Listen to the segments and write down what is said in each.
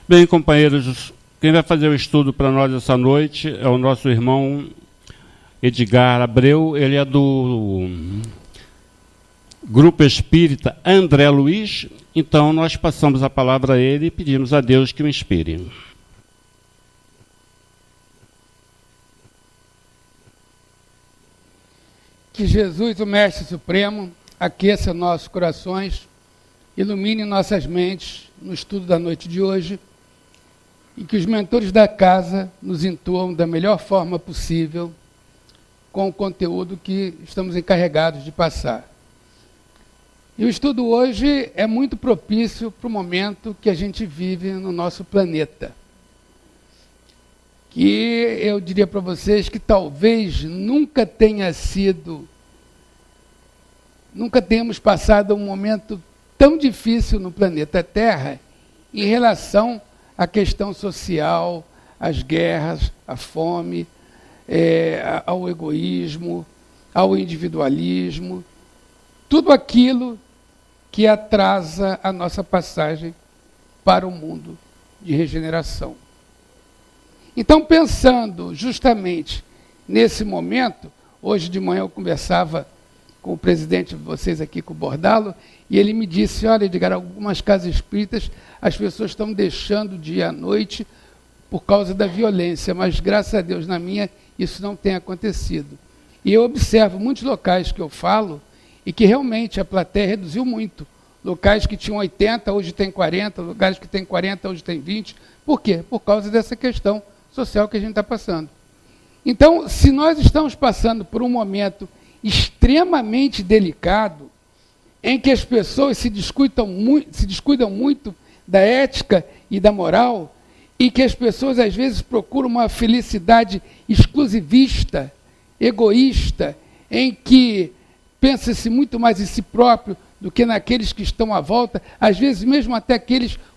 Bem, companheiros, quem vai fazer o estudo para nós essa noite é o nosso irmão Edgar Abreu. Ele é do Grupo Espírita André Luiz. Então, nós passamos a palavra a ele e pedimos a Deus que o inspire. Que Jesus, o Mestre Supremo, aqueça nossos corações, ilumine nossas mentes no estudo da noite de hoje e que os mentores da casa nos intuam da melhor forma possível com o conteúdo que estamos encarregados de passar. E o estudo hoje é muito propício para o momento que a gente vive no nosso planeta. Que eu diria para vocês que talvez nunca tenhamos passado um momento tão difícil no planeta Terra em relação à questão social, às guerras, à fome, ao egoísmo, ao individualismo, tudo aquilo que atrasa a nossa passagem para o mundo de regeneração. Então, pensando justamente nesse momento, hoje de manhã eu conversava com o presidente de vocês aqui, com o Bordalo, e ele me disse, olha, Edgar, algumas casas espíritas, as pessoas estão deixando de ir à noite por causa da violência, mas graças a Deus, na minha, isso não tem acontecido. E eu observo muitos locais que eu falo, e que realmente a plateia reduziu muito. Locais que tinham 80, hoje tem 40, lugares que tem 40, hoje tem 20. Por quê? Por causa dessa questão social que a gente está passando. Então, se nós estamos passando por um momento extremamente delicado, em que as pessoas se descuidam muito da ética e da moral, e que as pessoas às vezes procuram uma felicidade exclusivista, egoísta, em que pensa-se muito mais em si próprio do que naqueles que estão à volta, às vezes mesmo até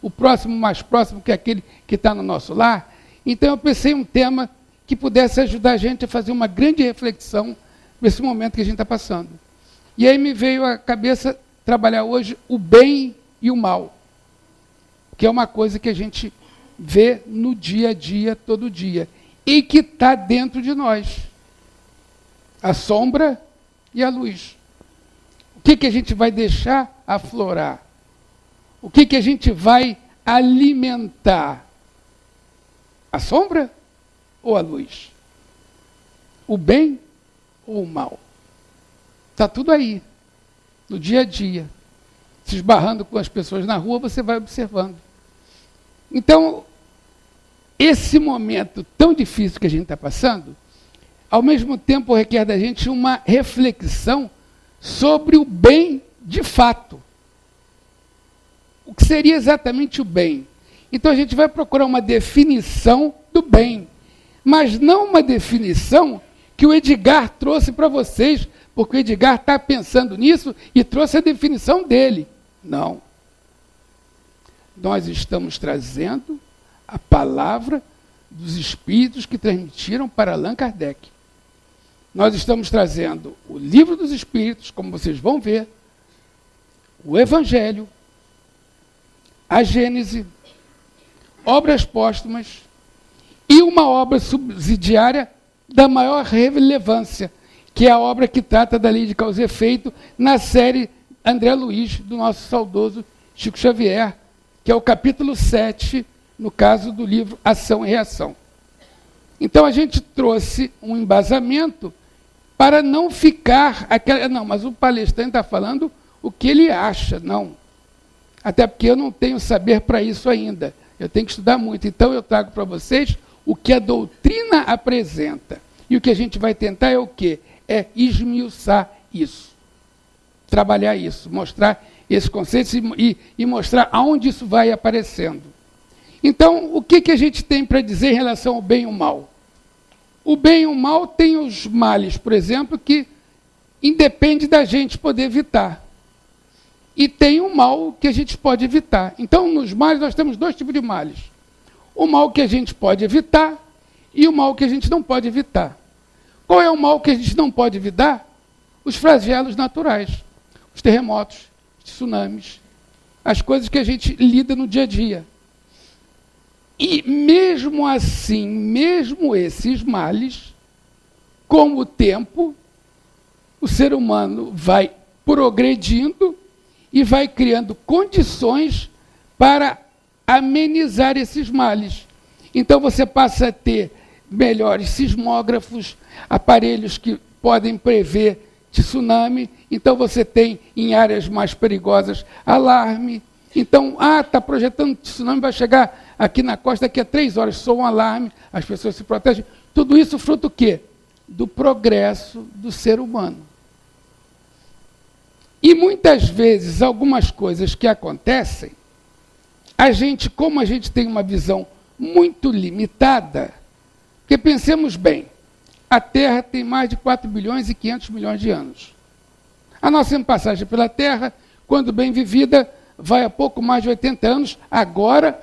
o próximo mais próximo que aquele que está no nosso lar. Então eu pensei em um tema que pudesse ajudar a gente a fazer uma grande reflexão nesse momento que a gente está passando. E aí me veio à cabeça trabalhar hoje o bem e o mal, que é uma coisa que a gente vê no dia a dia, todo dia, e que está dentro de nós. A sombra e a luz. O que a gente vai deixar aflorar? O que a gente vai alimentar? A sombra ou a luz? O bem ou o mal? Está tudo aí, no dia a dia. Se esbarrando com as pessoas na rua, você vai observando. Então, esse momento tão difícil que a gente está passando, ao mesmo tempo requer da gente uma reflexão sobre o bem de fato. O que seria exatamente o bem? Então a gente vai procurar uma definição do bem, mas não uma definição que o Edgar trouxe para vocês, porque o Edgar está pensando nisso e trouxe a definição dele. Não. Nós estamos trazendo a palavra dos espíritos que transmitiram para Allan Kardec. Nós estamos trazendo o Livro dos Espíritos, como vocês vão ver, o Evangelho, a Gênese, obras póstumas e uma obra subsidiária da maior relevância, que é a obra que trata da lei de causa e efeito na série André Luiz, do nosso saudoso Chico Xavier, que é o capítulo 7, no caso do livro Ação e Reação. Então a gente trouxe um embasamento para não ficar aquela... Não, mas o palestrante está falando o que ele acha. Não. Até porque eu não tenho saber para isso ainda. Eu tenho que estudar muito. Então eu trago para vocês o que a doutrina apresenta. E o que a gente vai tentar é o quê? É esmiuçar isso. Trabalhar isso. Mostrar esses conceitos e mostrar aonde isso vai aparecendo. Então, o que a gente tem para dizer em relação ao bem e ao mal? O bem e o mal tem os males, por exemplo, que independe da gente poder evitar. E tem o mal que a gente pode evitar. Então, nos males, nós temos dois tipos de males. O mal que a gente pode evitar e o mal que a gente não pode evitar. Qual é o mal que a gente não pode evitar? Os flagelos naturais, os terremotos, os tsunamis, as coisas que a gente lida no dia a dia. E mesmo assim, mesmo esses males, com o tempo, o ser humano vai progredindo e vai criando condições para amenizar esses males. Então você passa a ter melhores sismógrafos, aparelhos que podem prever tsunami. Então você tem em áreas mais perigosas alarme. Então, está projetando tsunami, vai chegar aqui na costa daqui a 3 horas, soa um alarme, as pessoas se protegem. Tudo isso fruto do quê? Do progresso do ser humano. E muitas vezes, algumas coisas que acontecem, a gente, como a gente tem uma visão muito limitada, porque pensemos bem, a Terra tem mais de 4 bilhões e 500 milhões de anos. A nossa passagem pela Terra, quando bem vivida, vai a pouco mais de 80 anos, agora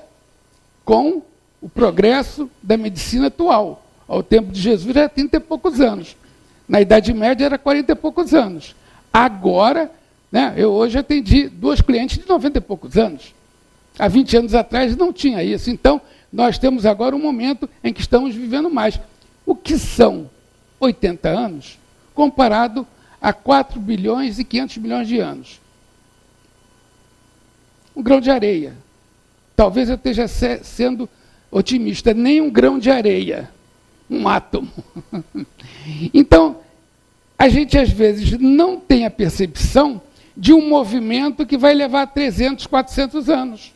com o progresso da medicina atual. Ao tempo de Jesus era 30 e poucos anos. Na Idade Média era 40 e poucos anos. Agora, eu hoje atendi 2 clientes de 90 e poucos anos. Há 20 anos atrás não tinha isso. Então, nós temos agora um momento em que estamos vivendo mais. O que são 80 anos comparado a 4 bilhões e 500 milhões de anos? Um grão de areia. Talvez eu esteja sendo otimista. Nem um grão de areia. Um átomo. Então, a gente às vezes não tem a percepção de um movimento que vai levar 300, 400 anos.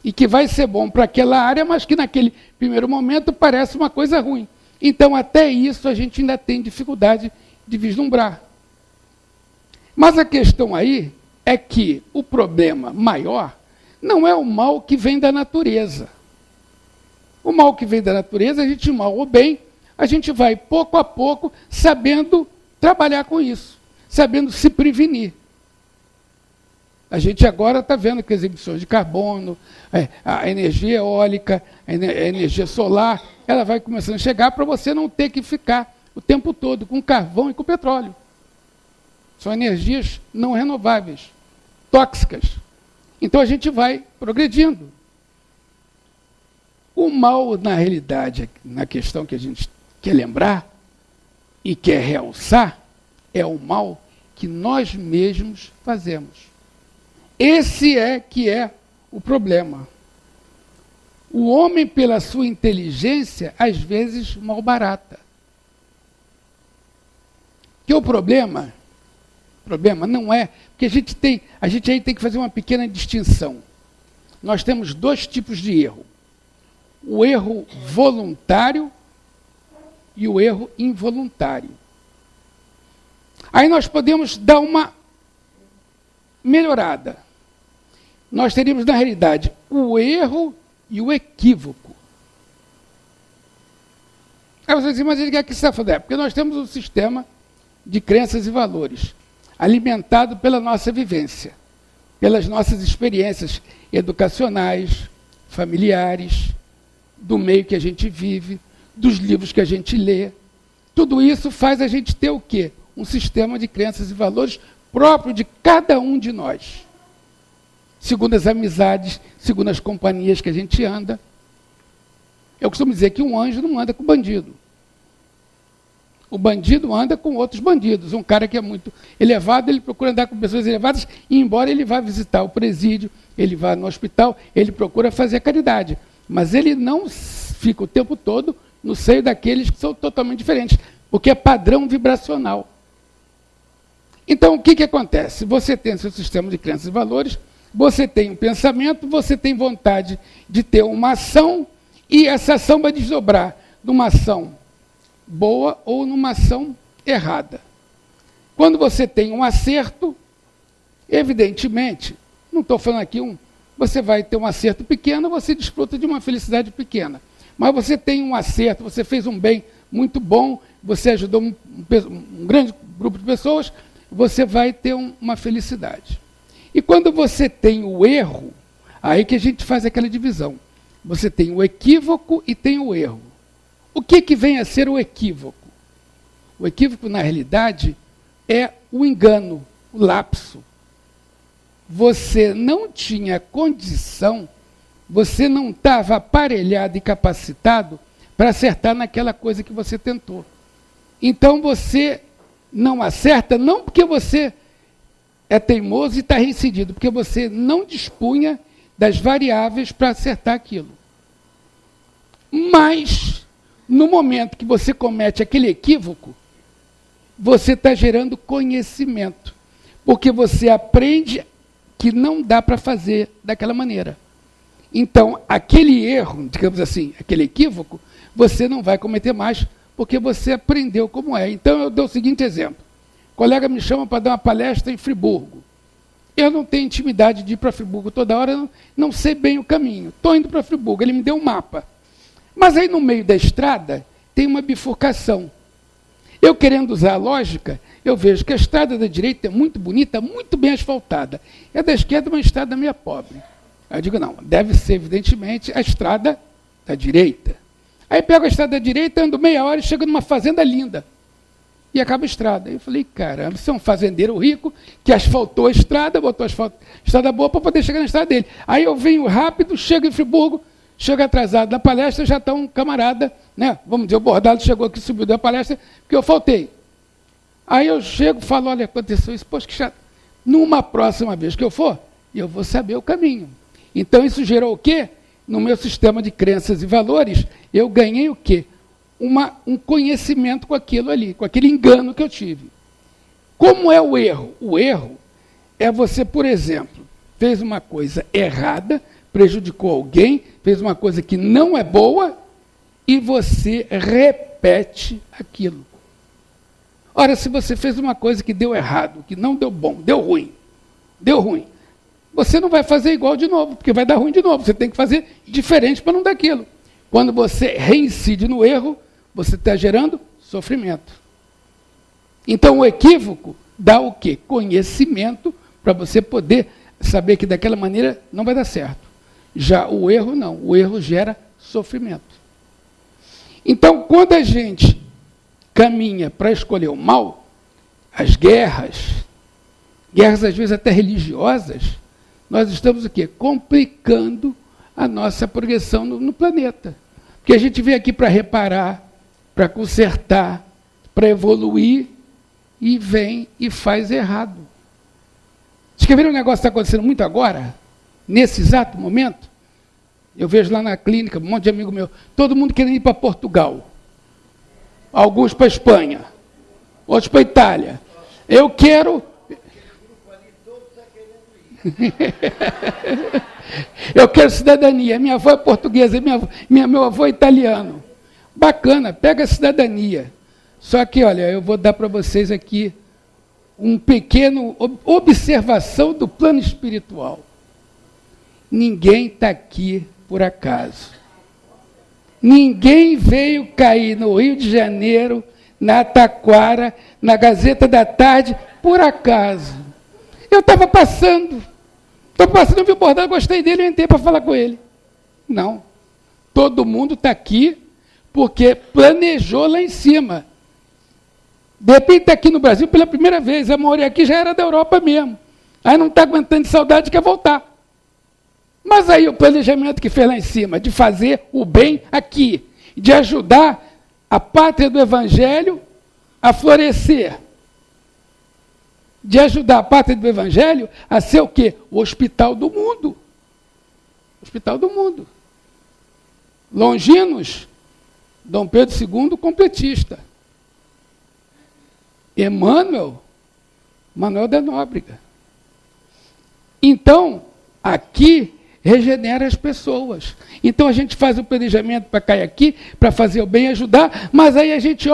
E que vai ser bom para aquela área, mas que naquele primeiro momento parece uma coisa ruim. Então, até isso a gente ainda tem dificuldade de vislumbrar. Mas a questão aí é que o problema maior não é o mal que vem da natureza. O mal que vem da natureza, a gente, mal ou bem, a gente vai pouco a pouco sabendo trabalhar com isso, sabendo se prevenir. A gente agora está vendo que as emissões de carbono, a energia eólica, a energia solar, ela vai começando a chegar para você não ter que ficar o tempo todo com carvão e com petróleo. São energias não renováveis, tóxicas. Então a gente vai progredindo. O mal, na realidade, na questão que a gente quer lembrar e quer realçar, é o mal que nós mesmos fazemos. Esse que é o problema. O homem, pela sua inteligência, às vezes malbarata. Que o problema não é... Porque a gente aí tem que fazer uma pequena distinção. Nós temos 2 tipos de erro. O erro voluntário e o erro involuntário. Aí nós podemos dar uma melhorada. Nós teríamos, na realidade, o erro e o equívoco. Aí você diz, mas ele quer que você está falando? Porque nós temos um sistema de crenças e valores, alimentado pela nossa vivência, pelas nossas experiências educacionais, familiares, do meio que a gente vive, dos livros que a gente lê. Tudo isso faz a gente ter o quê? Um sistema de crenças e valores próprio de cada um de nós. Segundo as amizades, segundo as companhias que a gente anda. Eu costumo dizer que um anjo não anda com bandido. O bandido anda com outros bandidos. Um cara que é muito elevado, ele procura andar com pessoas elevadas, e embora ele vá visitar o presídio, ele vá no hospital, ele procura fazer a caridade. Mas ele não fica o tempo todo no seio daqueles que são totalmente diferentes, porque é padrão vibracional. Então, o que acontece? Você tem seu sistema de crenças e valores, você tem um pensamento, você tem vontade de ter uma ação, e essa ação vai desdobrar numa ação boa ou numa ação errada. Quando você tem um acerto, evidentemente, não estou falando aqui você vai ter um acerto pequeno, você desfruta de uma felicidade pequena. Mas você tem um acerto, você fez um bem muito bom, você ajudou um grande grupo de pessoas, você vai ter uma felicidade. E quando você tem o erro, aí que a gente faz aquela divisão. Você tem o equívoco e tem o erro. O que vem a ser o equívoco? O equívoco, na realidade, é o engano, o lapso. Você não tinha condição você não estava aparelhado e capacitado para acertar naquela coisa que você tentou. Então você não acerta, não porque você é teimoso e está reincidido, porque você não dispunha das variáveis para acertar aquilo. Mas, no momento que você comete aquele equívoco, você está gerando conhecimento, porque você aprende que não dá para fazer daquela maneira. Então, aquele erro, digamos assim, aquele equívoco, você não vai cometer mais, porque você aprendeu como é. Então, eu dou o seguinte exemplo. O colega me chama para dar uma palestra em Friburgo. Eu não tenho intimidade de ir para Friburgo toda hora, não sei bem o caminho. Estou indo para Friburgo, ele me deu um mapa. Mas aí, no meio da estrada, tem uma bifurcação. Eu, querendo usar a lógica, eu vejo que a estrada da direita é muito bonita, muito bem asfaltada. E a da esquerda é uma estrada meio pobre. Aí eu digo, não, deve ser, evidentemente, a estrada da direita. Aí pego a estrada da direita, ando meia hora e chego numa fazenda linda. E acaba a estrada. Aí eu falei, caramba, você é um fazendeiro rico que asfaltou a estrada, botou estrada boa para poder chegar na estrada dele. Aí eu venho rápido, chego em Friburgo, chego atrasado na palestra, já está um camarada, né? Vamos dizer, o bordado chegou aqui, subiu da palestra, porque eu faltei. Aí eu chego e falo, olha, aconteceu isso, poxa, que chato. Numa próxima vez que eu for, eu vou saber o caminho. Então isso gerou o quê? No meu sistema de crenças e valores, eu ganhei o quê? Um conhecimento com aquilo ali, com aquele engano que eu tive. Como é o erro? O erro é você, por exemplo, fez uma coisa errada, prejudicou alguém, fez uma coisa que não é boa, e você repete aquilo. Ora, se você fez uma coisa que deu errado, que não deu bom, deu ruim, você não vai fazer igual de novo, porque vai dar ruim de novo. Você tem que fazer diferente para não dar aquilo. Quando você reincide no erro, você está gerando sofrimento. Então, o equívoco dá o quê? Conhecimento para você poder saber que daquela maneira não vai dar certo. Já o erro não. O erro gera sofrimento. Então, quando a gente caminha para escolher o mal, as guerras às vezes até religiosas, nós estamos o quê? Complicando a nossa progressão no planeta. Porque a gente vem aqui para reparar, para consertar, para evoluir, e vem e faz errado. Vocês querem ver um negócio que está acontecendo muito agora? Nesse exato momento? Eu vejo lá na clínica, um monte de amigo meu, todo mundo querendo ir para Portugal. Alguns para a Espanha, outros para a Itália. Eu quero... Eu quero cidadania. Minha avó é portuguesa, meu avô é italiano. Bacana, pega a cidadania. Só que, olha, eu vou dar para vocês aqui um pequeno observação do plano espiritual. Ninguém está aqui por acaso. Ninguém veio cair no Rio de Janeiro, na Taquara, na Gazeta da Tarde, por acaso. Eu estava passando, eu vi o bordado, gostei dele, eu entrei para falar com ele. Não. Todo mundo está aqui porque planejou lá em cima. De repente está aqui no Brasil pela primeira vez, a maioria aqui já era da Europa mesmo. Aí não está aguentando de saudade, quer voltar. Mas aí o planejamento que fez lá em cima, de fazer o bem aqui, de ajudar a pátria do Evangelho a florescer, de ajudar a pátria do Evangelho a ser o quê? O hospital do mundo. Hospital do mundo. Longinos, Dom Pedro II, completista. Emmanuel, Manuel da Nóbrega. Então, aqui regenera as pessoas. Então a gente faz o planejamento para cair aqui, para fazer o bem e ajudar, mas aí a gente,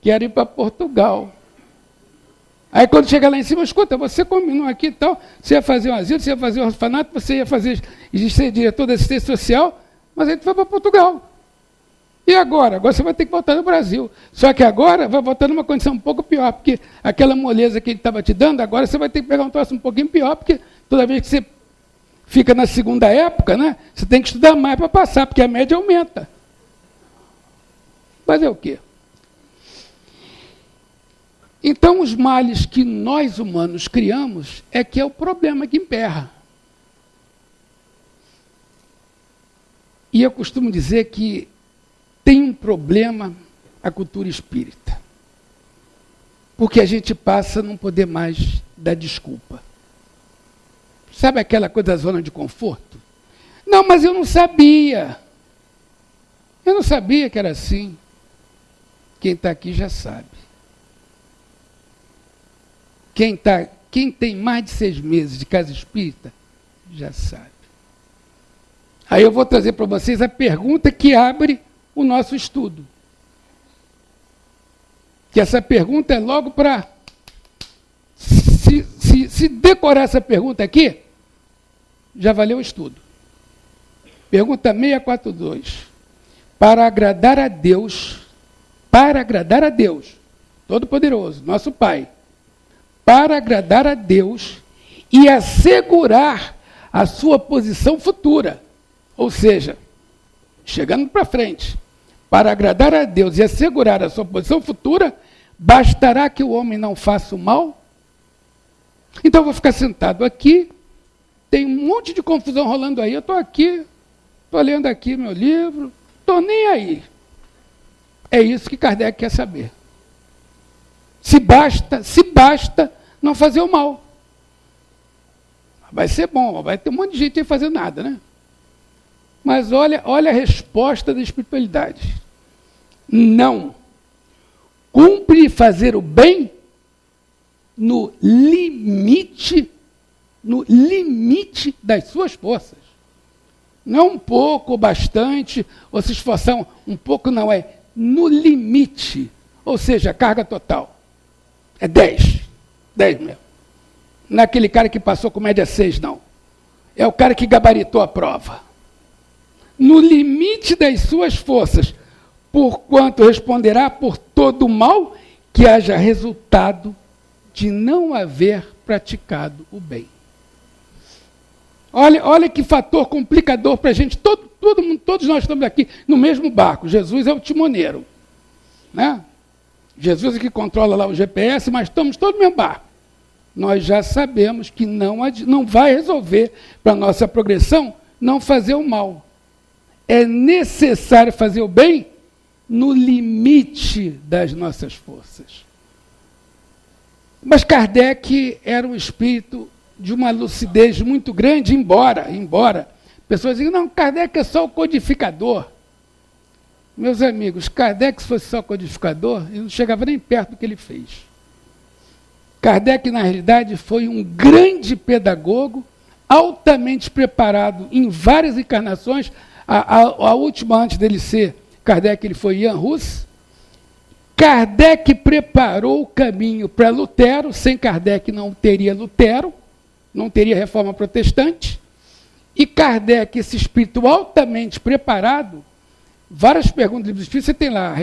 quer ir para Portugal. Aí quando chega lá em cima, escuta, você combinou aqui e tal, você ia fazer um asilo, você ia fazer um orfanato, você ia ser diretor da assistência social, mas aí tu vai para Portugal. E agora? Agora você vai ter que voltar no Brasil. Só que agora vai voltar numa condição um pouco pior, porque aquela moleza que ele estava te dando, agora você vai ter que pegar um troço um pouquinho pior, porque toda vez que você fica na segunda época, né, você tem que estudar mais para passar, porque a média aumenta. Mas é o quê? Então, os males que nós humanos criamos é que é o problema que emperra. E eu costumo dizer que tem um problema a cultura espírita. Porque a gente passa a não poder mais dar desculpa. Sabe aquela coisa da zona de conforto? Não, mas eu não sabia. Eu não sabia que era assim. Quem está aqui já sabe. Quem tem mais de 6 meses de casa espírita, já sabe. Aí eu vou trazer para vocês a pergunta que abre o nosso estudo. Que essa pergunta é logo para... Se decorar essa pergunta aqui, já valeu o estudo. Pergunta 642. Para agradar a Deus, Todo-Poderoso, nosso Pai, para agradar a Deus e assegurar a sua posição futura, ou seja, chegando para frente, para agradar a Deus e assegurar a sua posição futura, bastará que o homem não faça o mal? Então eu vou ficar sentado aqui, tem um monte de confusão rolando aí, eu estou aqui, estou lendo aqui meu livro, estou nem aí. É isso que Kardec quer saber. Se basta não fazer o mal. Vai ser bom, vai ter um monte de gente aí fazendo nada, né? Mas olha a resposta da espiritualidade. Não. Cumpre fazer o bem no limite das suas forças. Não um pouco ou bastante, ou se esforçar um pouco, não, é no limite. Ou seja, carga total. É 10. 10 mesmo. Não é aquele cara que passou com média 6, não. É o cara que gabaritou a prova. No limite das suas forças, porquanto responderá por todo o mal que haja resultado de não haver praticado o bem. Olha que fator complicador para a gente. Todos nós estamos aqui no mesmo barco. Jesus é o timoneiro. Né? Jesus é que controla lá o GPS, mas estamos todos no mesmo barco. Nós já sabemos que não vai resolver para a nossa progressão não fazer o mal. É necessário fazer o bem no limite das nossas forças. Mas Kardec era um espírito de uma lucidez muito grande, embora pessoas digam, não, Kardec é só o codificador. Meus amigos, Kardec, se fosse só codificador, ele não chegava nem perto do que ele fez. Kardec, na realidade, foi um grande pedagogo, altamente preparado em várias encarnações. A última, antes dele ser Kardec, ele foi Jan Hus. Kardec preparou o caminho para Lutero. Sem Kardec não teria Lutero, não teria reforma protestante. E Kardec, esse espírito altamente preparado, várias perguntas do livro dos Espíritos, você tem lá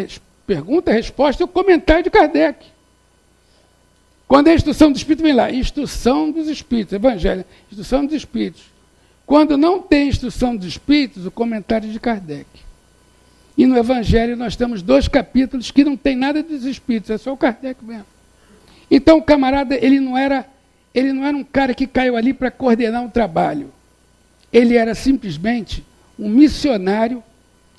pergunta, resposta e o comentário de Kardec. Quando é a instrução do Espírito, vem lá, instrução dos Espíritos, Evangelho, instrução dos Espíritos. Quando não tem instrução dos Espíritos, o comentário de Kardec. E no Evangelho nós temos 2 capítulos que não tem nada dos Espíritos, é só o Kardec mesmo. Então o camarada, ele não era um cara que caiu ali para coordenar um trabalho. Ele era simplesmente um missionário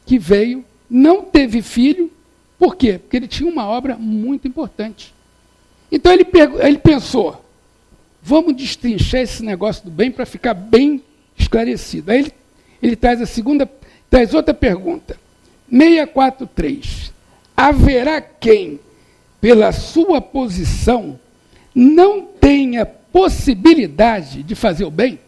que veio, não teve filho, por quê? Porque ele tinha uma obra muito importante. Então ele pensou, vamos destrinchar esse negócio do bem para ficar bem esclarecido. Aí ele traz outra pergunta. 643. Haverá quem, pela sua posição, não tenha possibilidade de fazer o bem?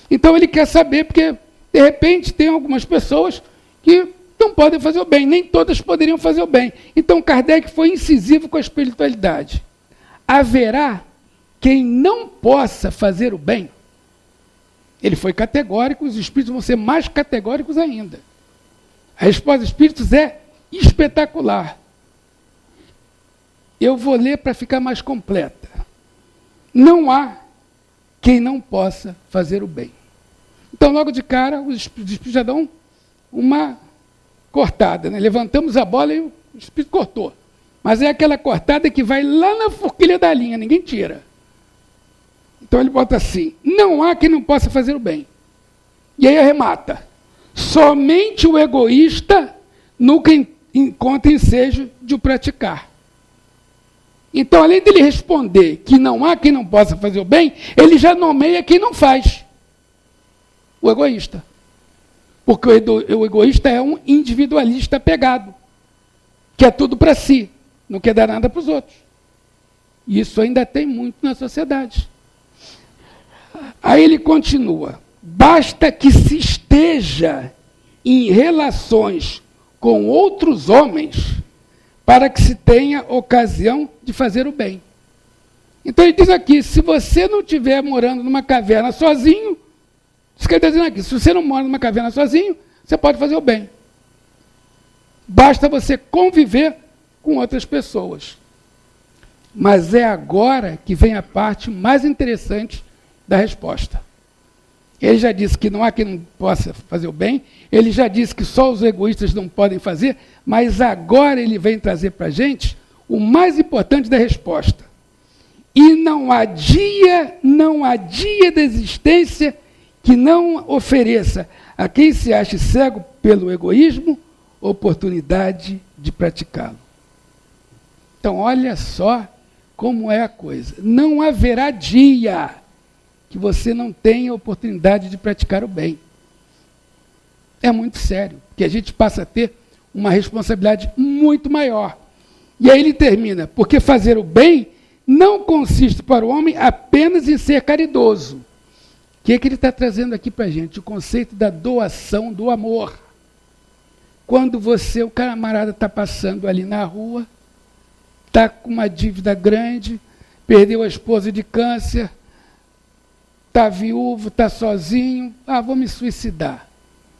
Então ele quer saber, porque de repente tem algumas pessoas que não podem fazer o bem, nem todas poderiam fazer o bem. Então Kardec foi incisivo com a espiritualidade. Haverá quem não possa fazer o bem? Ele foi categórico, os espíritos vão ser mais categóricos ainda. A resposta dos espíritos é espetacular. Eu vou ler para ficar mais completa. Não há quem não possa fazer o bem. Então, logo de cara, os espíritos já dão uma cortada, né? Levantamos a bola e o espírito cortou. Mas é aquela cortada que vai lá na forquilha da linha, ninguém tira. Então ele bota assim, não há quem não possa fazer o bem. E aí arremata. Somente o egoísta nunca encontra ensejo de o praticar. Então, além dele responder que não há quem não possa fazer o bem, ele já nomeia quem não faz. O egoísta. Porque o egoísta é um individualista apegado. Quer tudo para si, não quer dar nada para os outros. E isso ainda tem muito na sociedade. Aí ele continua. Basta que se esteja em relações com outros homens para que se tenha ocasião de fazer o bem. Então ele diz aqui, se você não estiver morando numa caverna sozinho, isso que ele está dizendo aqui, se você não mora numa caverna sozinho, você pode fazer o bem. Basta você conviver com outras pessoas. Mas é agora que vem a parte mais interessante da resposta. Ele já disse que não há quem não possa fazer o bem, ele já disse que só os egoístas não podem fazer, mas agora ele vem trazer para a gente o mais importante da resposta. E não há dia da existência que não ofereça a quem se ache cego pelo egoísmo oportunidade de praticá-lo. Então, olha só como é a coisa. Não haverá dia que você não tenha oportunidade de praticar o bem. É muito sério, porque a gente passa a ter uma responsabilidade muito maior. E aí ele termina, porque fazer o bem não consiste para o homem apenas em ser caridoso. O que é que ele está trazendo aqui para a gente? O conceito da doação do amor. Quando você, o camarada está passando ali na rua, está com uma dívida grande, perdeu a esposa de câncer, está viúvo, está sozinho, vou me suicidar.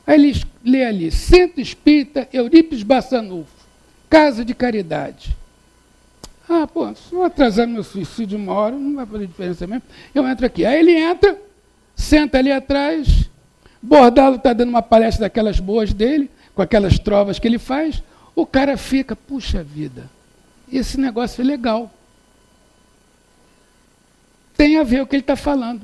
Aí ele lê ali, Centro Espírita Eurípides Bassanufo, Casa de Caridade. Se eu atrasar meu suicídio uma hora, não vai fazer diferença mesmo, eu entro aqui. Aí ele entra, senta ali atrás, Bordalo está dando uma palestra daquelas boas dele, com aquelas trovas que ele faz, o cara fica, puxa vida, esse negócio é legal. Tem a ver com o que ele está falando.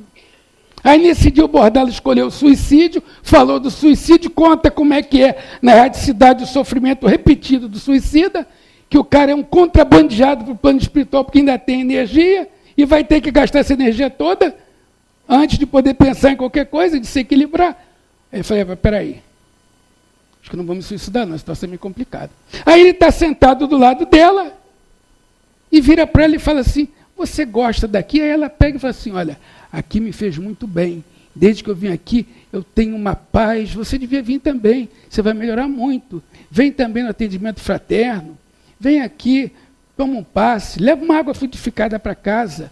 Aí nesse dia o Bordalo escolheu o suicídio, falou do suicídio, conta como é que é na erradicidade o sofrimento repetido do suicida, que o cara é um contrabandeado para o plano espiritual porque ainda tem energia e vai ter que gastar essa energia toda antes de poder pensar em qualquer coisa, de se equilibrar. Aí eu falei, peraí, acho que não vou me suicidar não, a situação é meio complicada. Aí ele está sentado do lado dela e vira para ela e fala assim, você gosta daqui? Aí ela pega e fala assim, olha, aqui me fez muito bem. Desde que eu vim aqui, eu tenho uma paz. Você devia vir também. Você vai melhorar muito. Vem também no atendimento fraterno. Vem aqui, toma um passe, leva uma água frutificada para casa.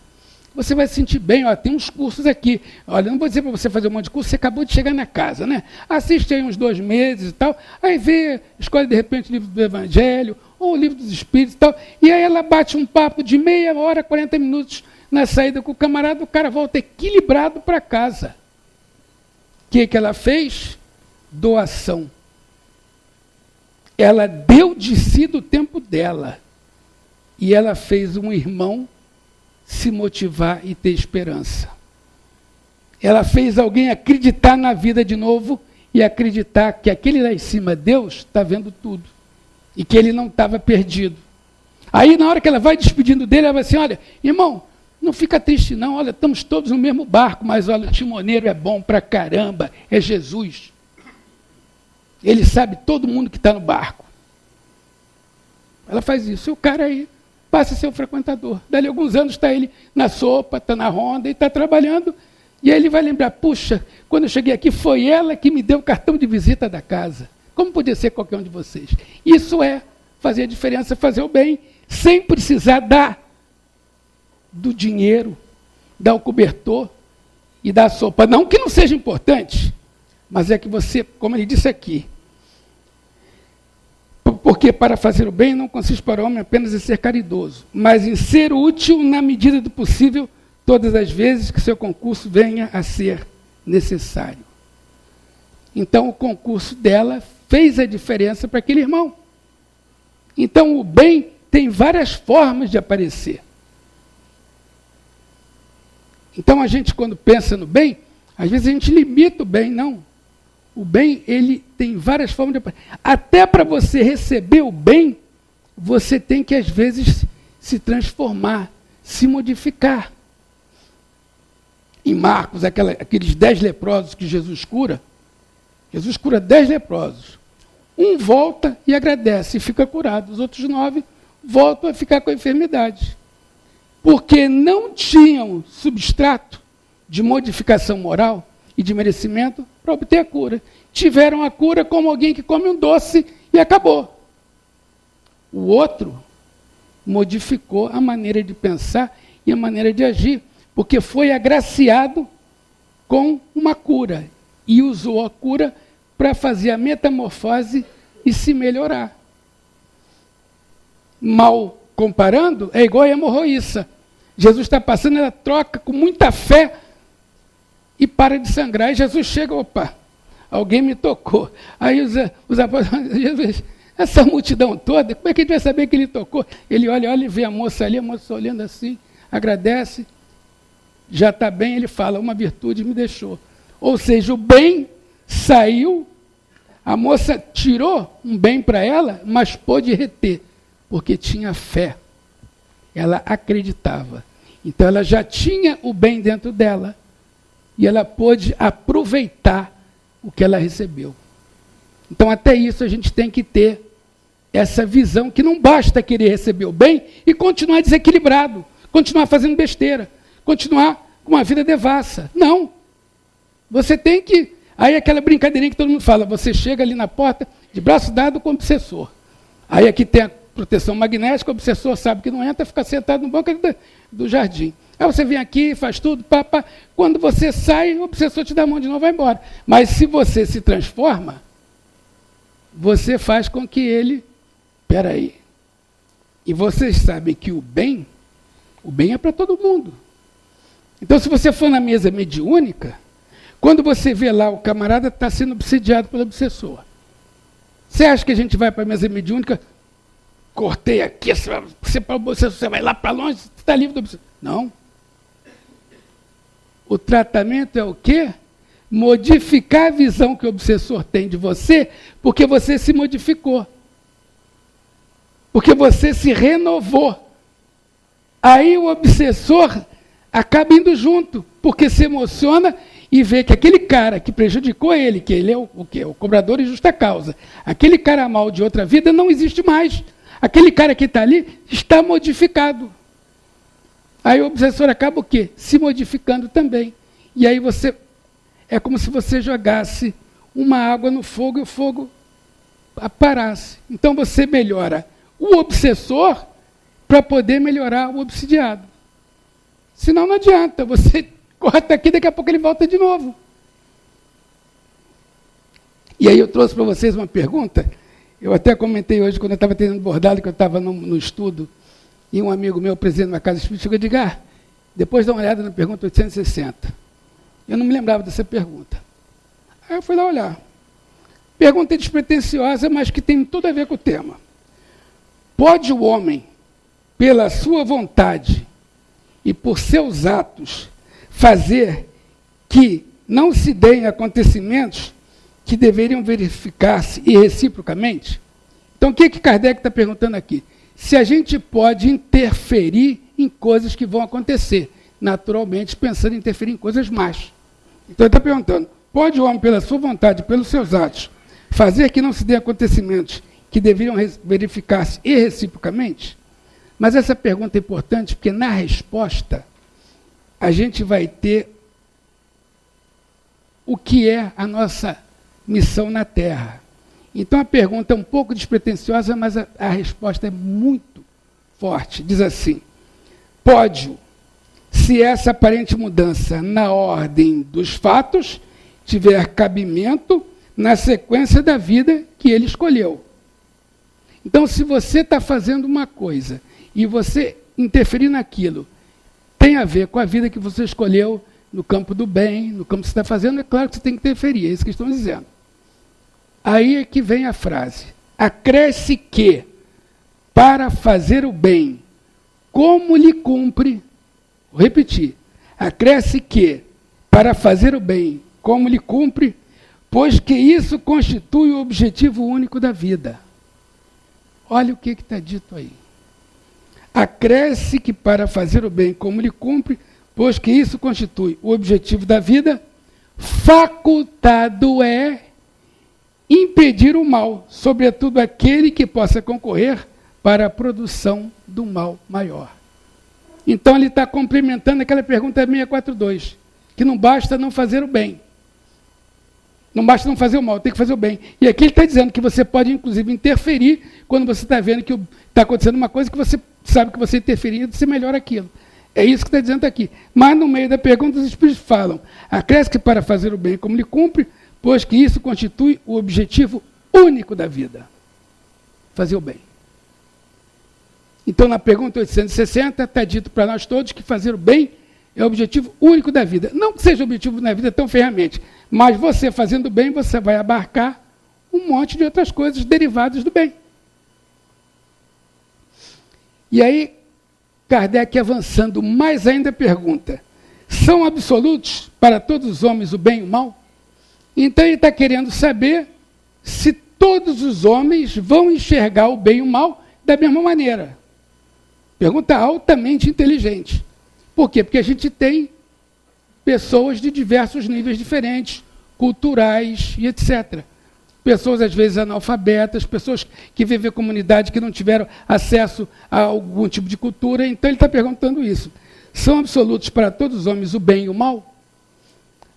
Você vai se sentir bem. Tem uns cursos aqui. Olha, não vou dizer para você fazer um monte de curso, você acabou de chegar na casa, né? Assiste aí uns 2 meses e tal. Aí vê, escolhe de repente o livro do Evangelho, ou o livro dos Espíritos e tal. E aí ela bate um papo de meia hora, 40 minutos, na saída com o camarada, o cara volta equilibrado para casa. O que ela fez? Doação. Ela deu de si do tempo dela. E ela fez um irmão se motivar e ter esperança. Ela fez alguém acreditar na vida de novo e acreditar que aquele lá em cima, Deus, está vendo tudo. E que ele não estava perdido. Aí, na hora que ela vai despedindo dele, ela vai assim, olha, irmão, não fica triste não, olha, estamos todos no mesmo barco, mas olha, o timoneiro é bom pra caramba, é Jesus. Ele sabe todo mundo que está no barco. Ela faz isso, e o cara aí passa a ser o frequentador. Dali alguns anos está ele na sopa, está na ronda, e está trabalhando, e aí ele vai lembrar, puxa, quando eu cheguei aqui foi ela que me deu o cartão de visita da casa. Como podia ser qualquer um de vocês? Isso é fazer a diferença, fazer o bem, sem precisar dar do dinheiro, dar o cobertor e dar a sopa. Não que não seja importante, mas é que você, como ele disse aqui, porque para fazer o bem não consiste para o homem apenas em ser caridoso, mas em ser útil na medida do possível todas as vezes que seu concurso venha a ser necessário. Então o concurso dela fez a diferença para aquele irmão. Então o bem tem várias formas de aparecer. Então a gente, quando pensa no bem, às vezes a gente limita o bem, não. O bem, ele tem várias formas de... Até para você receber o bem, você tem que, às vezes, se transformar, se modificar. Em Marcos, aqueles 10 leprosos que Jesus cura 10 leprosos. Um volta e agradece e fica curado. Os outros 9 voltam a ficar com a enfermidade. Porque não tinham substrato de modificação moral e de merecimento para obter a cura. Tiveram a cura como alguém que come um doce e acabou. O outro modificou a maneira de pensar e a maneira de agir, porque foi agraciado com uma cura e usou a cura para fazer a metamorfose e se melhorar. Mal comparando, é igual a hemorroíça. Jesus está passando, ela troca com muita fé e para de sangrar. E Jesus chega, opa, alguém me tocou. Aí os apóstolos, Jesus, essa multidão toda, como é que a gente vai saber que ele tocou? Ele olha e vê a moça ali, a moça olhando assim, agradece, já está bem, ele fala, uma virtude me deixou. Ou seja, o bem saiu, a moça tirou um bem para ela, mas pôde reter, porque tinha fé. Ela acreditava. Então ela já tinha o bem dentro dela, e ela pôde aproveitar o que ela recebeu. Então até isso a gente tem que ter essa visão, que não basta querer receber o bem e continuar desequilibrado, continuar fazendo besteira, continuar com uma vida devassa. Não. Você tem que... Aí aquela brincadeirinha que todo mundo fala, você chega ali na porta de braço dado com o obsessor. Aí aqui tem a proteção magnética, o obsessor sabe que não entra, fica sentado no banco do jardim. Aí você vem aqui, faz tudo, pá. Quando você sai, o obsessor te dá a mão de novo e vai embora. Mas se você se transforma, você faz com que ele... Peraí. E vocês sabem que o bem é para todo mundo. Então, se você for na mesa mediúnica, quando você vê lá o camarada está sendo obsidiado pelo obsessor, você acha que a gente vai para a mesa mediúnica, cortei aqui, você vai lá para longe, você está livre do obsessor? Não. O tratamento é o quê? Modificar a visão que o obsessor tem de você, porque você se modificou. Porque você se renovou. Aí o obsessor acaba indo junto, porque se emociona e vê que aquele cara que prejudicou ele, que ele é o quê? O cobrador de justa causa, aquele cara mal de outra vida não existe mais. Aquele cara que está ali está modificado. Aí o obsessor acaba o quê? Se modificando também. E aí você... É como se você jogasse uma água no fogo e o fogo parasse. Então você melhora o obsessor para poder melhorar o obsidiado. Senão não adianta, você corta aqui, daqui a pouco ele volta de novo. E aí eu trouxe para vocês uma pergunta, eu até comentei hoje, quando eu estava tendo bordado, que eu estava no estudo, e um amigo meu, presidente de uma casa espírita, chegou e disse, depois dá uma olhada na pergunta 860. Eu não me lembrava dessa pergunta. Aí eu fui lá olhar. Pergunta despretensiosa, mas que tem tudo a ver com o tema. Pode o homem, pela sua vontade e por seus atos, fazer que não se deem acontecimentos que deveriam verificar-se reciprocamente? Então, o que Kardec está perguntando aqui? Se a gente pode interferir em coisas que vão acontecer, naturalmente pensando em interferir em coisas más. Então, ele está perguntando, pode o homem, pela sua vontade, pelos seus atos, fazer que não se deem acontecimentos que deveriam verificar-se reciprocamente? Mas essa pergunta é importante porque, na resposta, a gente vai ter o que é a nossa missão na Terra. Então, a pergunta é um pouco despretensiosa, mas a resposta é muito forte. Diz assim, pode-o, se essa aparente mudança na ordem dos fatos tiver cabimento na sequência da vida que ele escolheu. Então, se você está fazendo uma coisa e você interferir naquilo, tem a ver com a vida que você escolheu no campo do bem, no campo que você está fazendo, é claro que você tem que interferir, é isso que estão dizendo. Aí é que vem a frase, acresce que, para fazer o bem, como lhe cumpre, vou repetir, acresce que, para fazer o bem, como lhe cumpre, pois que isso constitui o objetivo único da vida. Olha o que está dito aí. Acresce que para fazer o bem como lhe cumpre, pois que isso constitui o objetivo da vida, facultado é impedir o mal, sobretudo aquele que possa concorrer para a produção do mal maior. Então ele está complementando aquela pergunta 642, que não basta não fazer o bem. Não basta não fazer o mal, tem que fazer o bem. E aqui ele está dizendo que você pode, inclusive, interferir quando você está vendo que está acontecendo uma coisa que você sabe que você interferindo, você melhora aquilo. É isso que está dizendo aqui. Mas no meio da pergunta os Espíritos falam, acresce que para fazer o bem como lhe cumpre, pois que isso constitui o objetivo único da vida. Fazer o bem. Então na pergunta 860 está dito para nós todos que fazer o bem é o objetivo único da vida. Não que seja o objetivo da vida tão ferreamente, mas você fazendo o bem, você vai abarcar um monte de outras coisas derivadas do bem. E aí, Kardec, avançando mais ainda, pergunta, são absolutos para todos os homens o bem e o mal? Então ele está querendo saber se todos os homens vão enxergar o bem e o mal da mesma maneira. Pergunta altamente inteligente. Por quê? Porque a gente tem pessoas de diversos níveis diferentes, culturais e etc. Pessoas, às vezes, analfabetas, pessoas que vivem em comunidade que não tiveram acesso a algum tipo de cultura. Então, ele está perguntando isso. São absolutos para todos os homens o bem e o mal?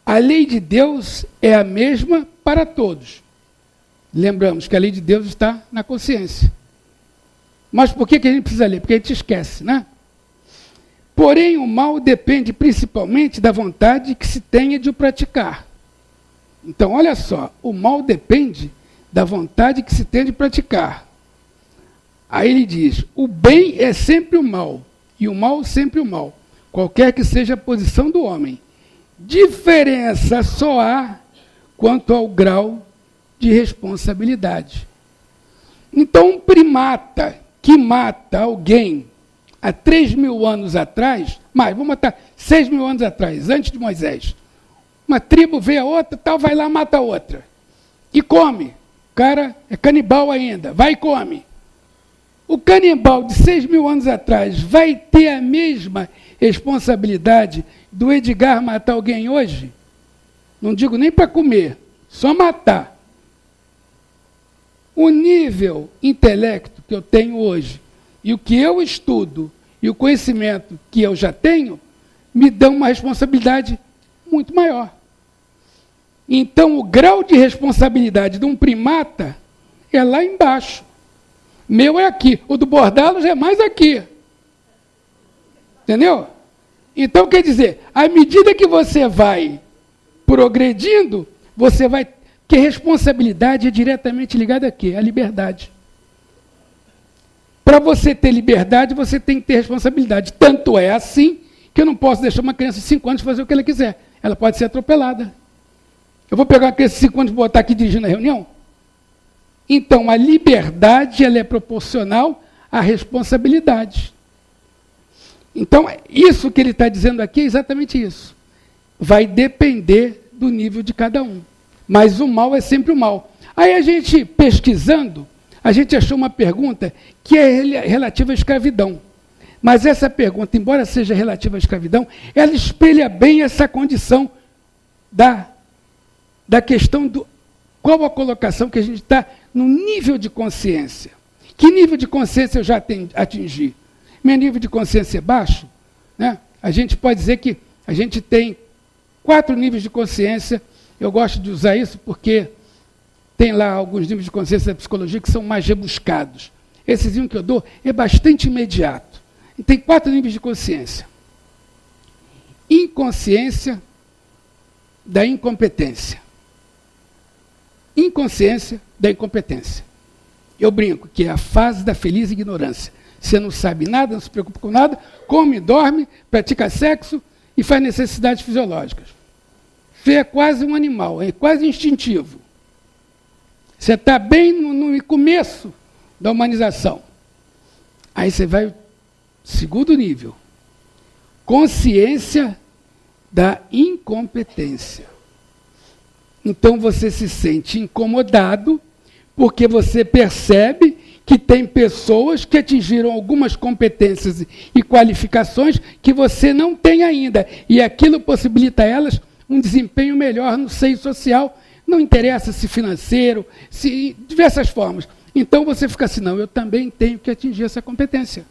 A lei de Deus é a mesma para todos. Lembramos que a lei de Deus está na consciência. Mas por que a gente precisa ler? Porque a gente esquece, né? Porém, o mal depende principalmente da vontade que se tenha de o praticar. Então, olha só, o mal depende da vontade que se tem de praticar. Aí ele diz, o bem é sempre o mal, e o mal sempre o mal, qualquer que seja a posição do homem. Diferença só há quanto ao grau de responsabilidade. Então, um primata que mata alguém há 3.000 anos atrás, mas vamos matar 6.000 anos atrás, antes de Moisés, uma tribo vê a outra, tal, vai lá, mata a outra. E come. O cara é canibal ainda, vai e come. O canibal de 6.000 anos atrás vai ter a mesma responsabilidade do Edgar matar alguém hoje? Não digo nem para comer, só matar. O nível intelecto que eu tenho hoje, e o que eu estudo, e o conhecimento que eu já tenho, me dão uma responsabilidade muito maior. Então, o grau de responsabilidade de um primata é lá embaixo. Meu é aqui. O do Bordalos é mais aqui. Entendeu? Então, quer dizer, à medida que você vai progredindo, você vai... Porque responsabilidade é diretamente ligada a quê? À liberdade. Para você ter liberdade, você tem que ter responsabilidade. Tanto é assim que eu não posso deixar uma criança de 5 anos fazer o que ela quiser. Ela pode ser atropelada. Eu vou pegar uma criança de 5 anos e botar aqui dirigindo a reunião? Então, a liberdade ela é proporcional à responsabilidade. Então, isso que ele está dizendo aqui é exatamente isso. Vai depender do nível de cada um. Mas o mal é sempre o mal. Aí a gente, pesquisando, a gente achou uma pergunta que é relativa à escravidão. Mas essa pergunta, embora seja relativa à escravidão, ela espelha bem essa condição da questão do... Qual a colocação que a gente está no nível de consciência? Que nível de consciência eu já atingi? Meu nível de consciência é baixo? Né? A gente pode dizer que a gente tem 4 níveis de consciência. Eu gosto de usar isso porque tem lá alguns níveis de consciência da psicologia que são mais rebuscados. Esse que eu dou é bastante imediato. E tem 4 níveis de consciência. Inconsciência da incompetência. Inconsciência da incompetência. Eu brinco que é a fase da feliz ignorância. Você não sabe nada, não se preocupa com nada, come, dorme, pratica sexo e faz necessidades fisiológicas. Você é quase um animal, é quase instintivo. Você está bem no começo da humanização. Aí você vai, segundo nível, consciência da incompetência. Então você se sente incomodado, porque você percebe que tem pessoas que atingiram algumas competências e qualificações que você não tem ainda. E aquilo possibilita a elas um desempenho melhor no seio social. Não interessa se financeiro, se diversas formas. Então você fica assim, não, eu também tenho que atingir essa competência.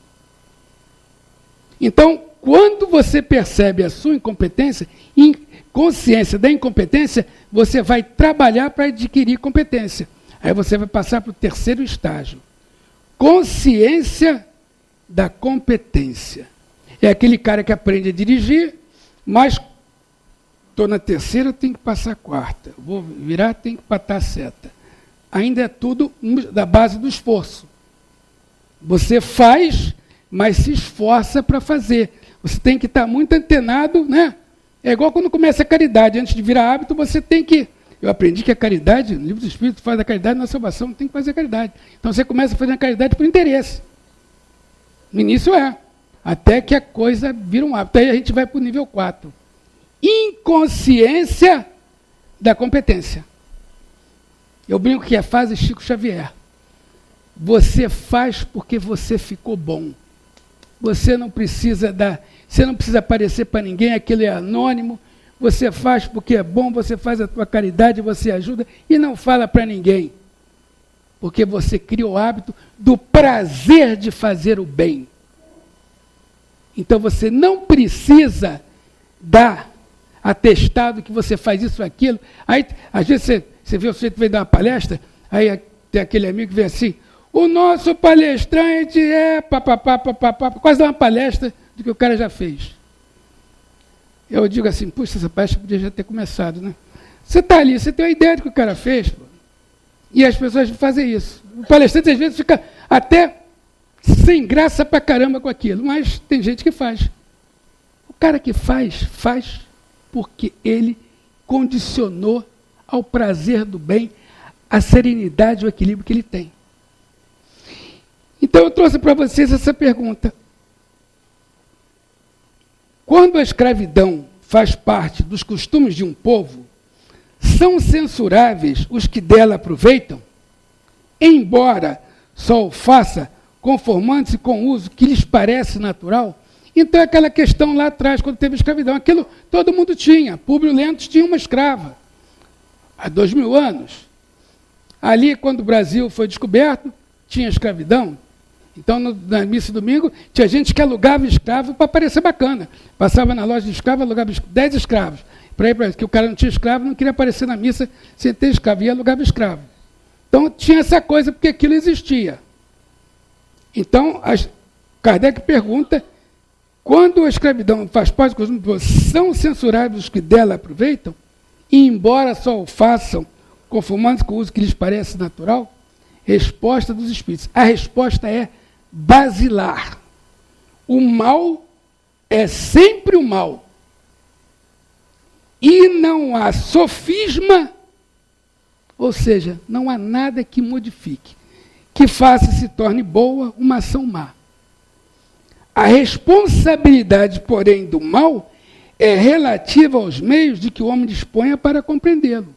Então, quando você percebe a sua incompetência, consciência da incompetência, você vai trabalhar para adquirir competência. Aí você vai passar para o terceiro estágio. Consciência da competência. É aquele cara que aprende a dirigir, mas estou na terceira, tenho que passar a quarta. Vou virar, tenho que patar a seta. Ainda é tudo da base do esforço. Você faz, mas se esforça para fazer. Você tem que estar muito antenado, né? É igual quando começa a caridade. Antes de virar hábito, você tem que... Eu aprendi que a caridade, no livro do Espírito faz da caridade na salvação, não tem que fazer a caridade. Então você começa a fazer a caridade por interesse. No início é. Até que a coisa vira um hábito. Aí a gente vai para o nível 4. Inconsciência da competência. Eu brinco que é a fase Chico Xavier. Você faz porque você ficou bom. Você não precisa aparecer para ninguém, aquilo é anônimo. Você faz porque é bom, você faz a tua caridade, você ajuda e não fala para ninguém. Porque você cria o hábito do prazer de fazer o bem. Então você não precisa dar atestado que você faz isso ou aquilo. Aí, às vezes, você vê o sujeito que vem dar uma palestra, aí tem aquele amigo que vem assim, o nosso palestrante é papapá, quase dá uma palestra do que o cara já fez. Eu digo assim, puxa, essa palestra podia já ter começado, né? Você está ali, você tem uma ideia do que o cara fez, pô, e as pessoas fazem isso. O palestrante, às vezes, fica até sem graça pra caramba com aquilo, mas tem gente que faz. O cara que faz porque ele condicionou ao prazer do bem, a serenidade, o equilíbrio que ele tem. Então eu trouxe para vocês essa pergunta. Quando a escravidão faz parte dos costumes de um povo, são censuráveis os que dela aproveitam? Embora só o faça conformando-se com o uso que lhes parece natural? Então é aquela questão lá atrás, quando teve escravidão, aquilo todo mundo tinha. Públio Lentulus tinha uma escrava, há 2000 anos. Ali, quando o Brasil foi descoberto, tinha escravidão. Então, na missa de domingo, tinha gente que alugava escravo para parecer bacana. Passava na loja de escravo, alugava 10 escravos. Que o cara não tinha escravo, não queria aparecer na missa sem ter escravo, e alugava escravo. Então, tinha essa coisa, porque aquilo existia. Então, Kardec pergunta, quando a escravidão faz parte do costume, são censuráveis os que dela aproveitam? E, embora só o façam, conformando-se com o uso que lhes parece natural? Resposta dos espíritos. A resposta é basilar. O mal é sempre o mal. E não há sofisma, ou seja, não há nada que modifique, que faça se torne boa uma ação má. A responsabilidade, porém, do mal é relativa aos meios de que o homem disponha para compreendê-lo.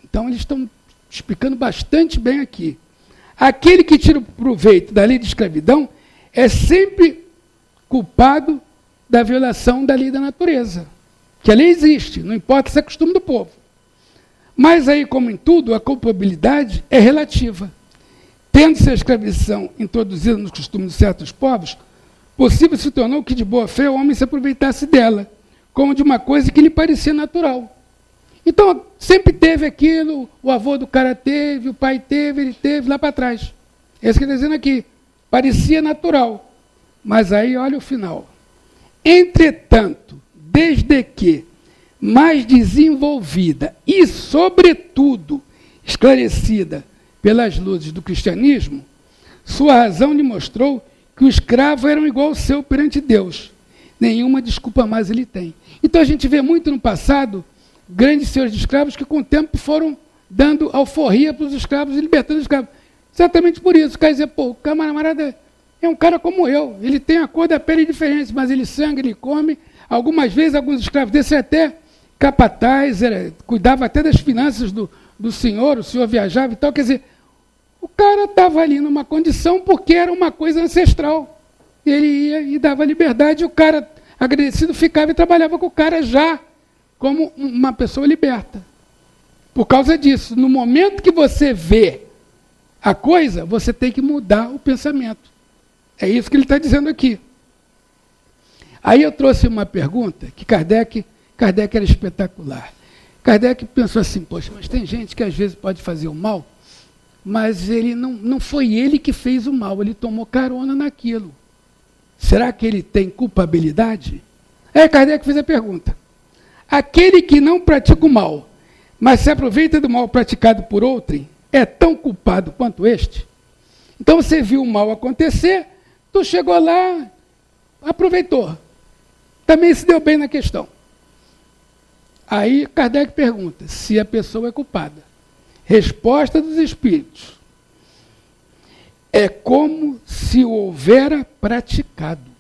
Então, eles estão explicando bastante bem aqui. Aquele que tira o proveito da lei de escravidão é sempre culpado da violação da lei da natureza. Que a lei existe, não importa se é costume do povo. Mas aí, como em tudo, a culpabilidade é relativa. Tendo-se a escravização introduzida nos costumes de certos povos, possível se tornou que de boa fé o homem se aproveitasse dela, como de uma coisa que lhe parecia natural. Então, sempre teve aquilo, o avô do cara teve, o pai teve, ele teve, lá para trás. É isso que ele está dizendo aqui. Parecia natural. Mas aí, olha o final. Entretanto, desde que mais desenvolvida e, sobretudo, esclarecida pelas luzes do cristianismo, sua razão lhe mostrou que o escravo era igual ao seu perante Deus. Nenhuma desculpa mais ele tem. Então, a gente vê muito no passado grandes senhores de escravos que, com o tempo, foram dando alforria para os escravos e libertando os escravos. Exatamente por isso. Quer dizer, pô, o camarada é um cara como eu. Ele tem a cor da pele diferente, mas ele sangra, ele come. Algumas vezes, alguns escravos desses até capataz, cuidava até das finanças do senhor, o senhor viajava e tal. Quer dizer, o cara estava ali numa condição porque era uma coisa ancestral. Ele ia e dava liberdade, e o cara agradecido ficava e trabalhava com o cara já como uma pessoa liberta. Por causa disso, no momento que você vê a coisa, você tem que mudar o pensamento. É isso que ele está dizendo aqui. Aí eu trouxe uma pergunta que Kardec era espetacular. Kardec pensou assim, poxa, mas tem gente que às vezes pode fazer o mal, mas ele não foi ele que fez o mal, ele tomou carona naquilo. Será que ele tem culpabilidade? Aí Kardec fez a pergunta. Aquele que não pratica o mal, mas se aproveita do mal praticado por outrem, é tão culpado quanto este? Então você viu o mal acontecer, tu chegou lá, aproveitou. Também se deu bem na questão. Aí Kardec pergunta se a pessoa é culpada. Resposta dos espíritos. É como se o houvera praticado.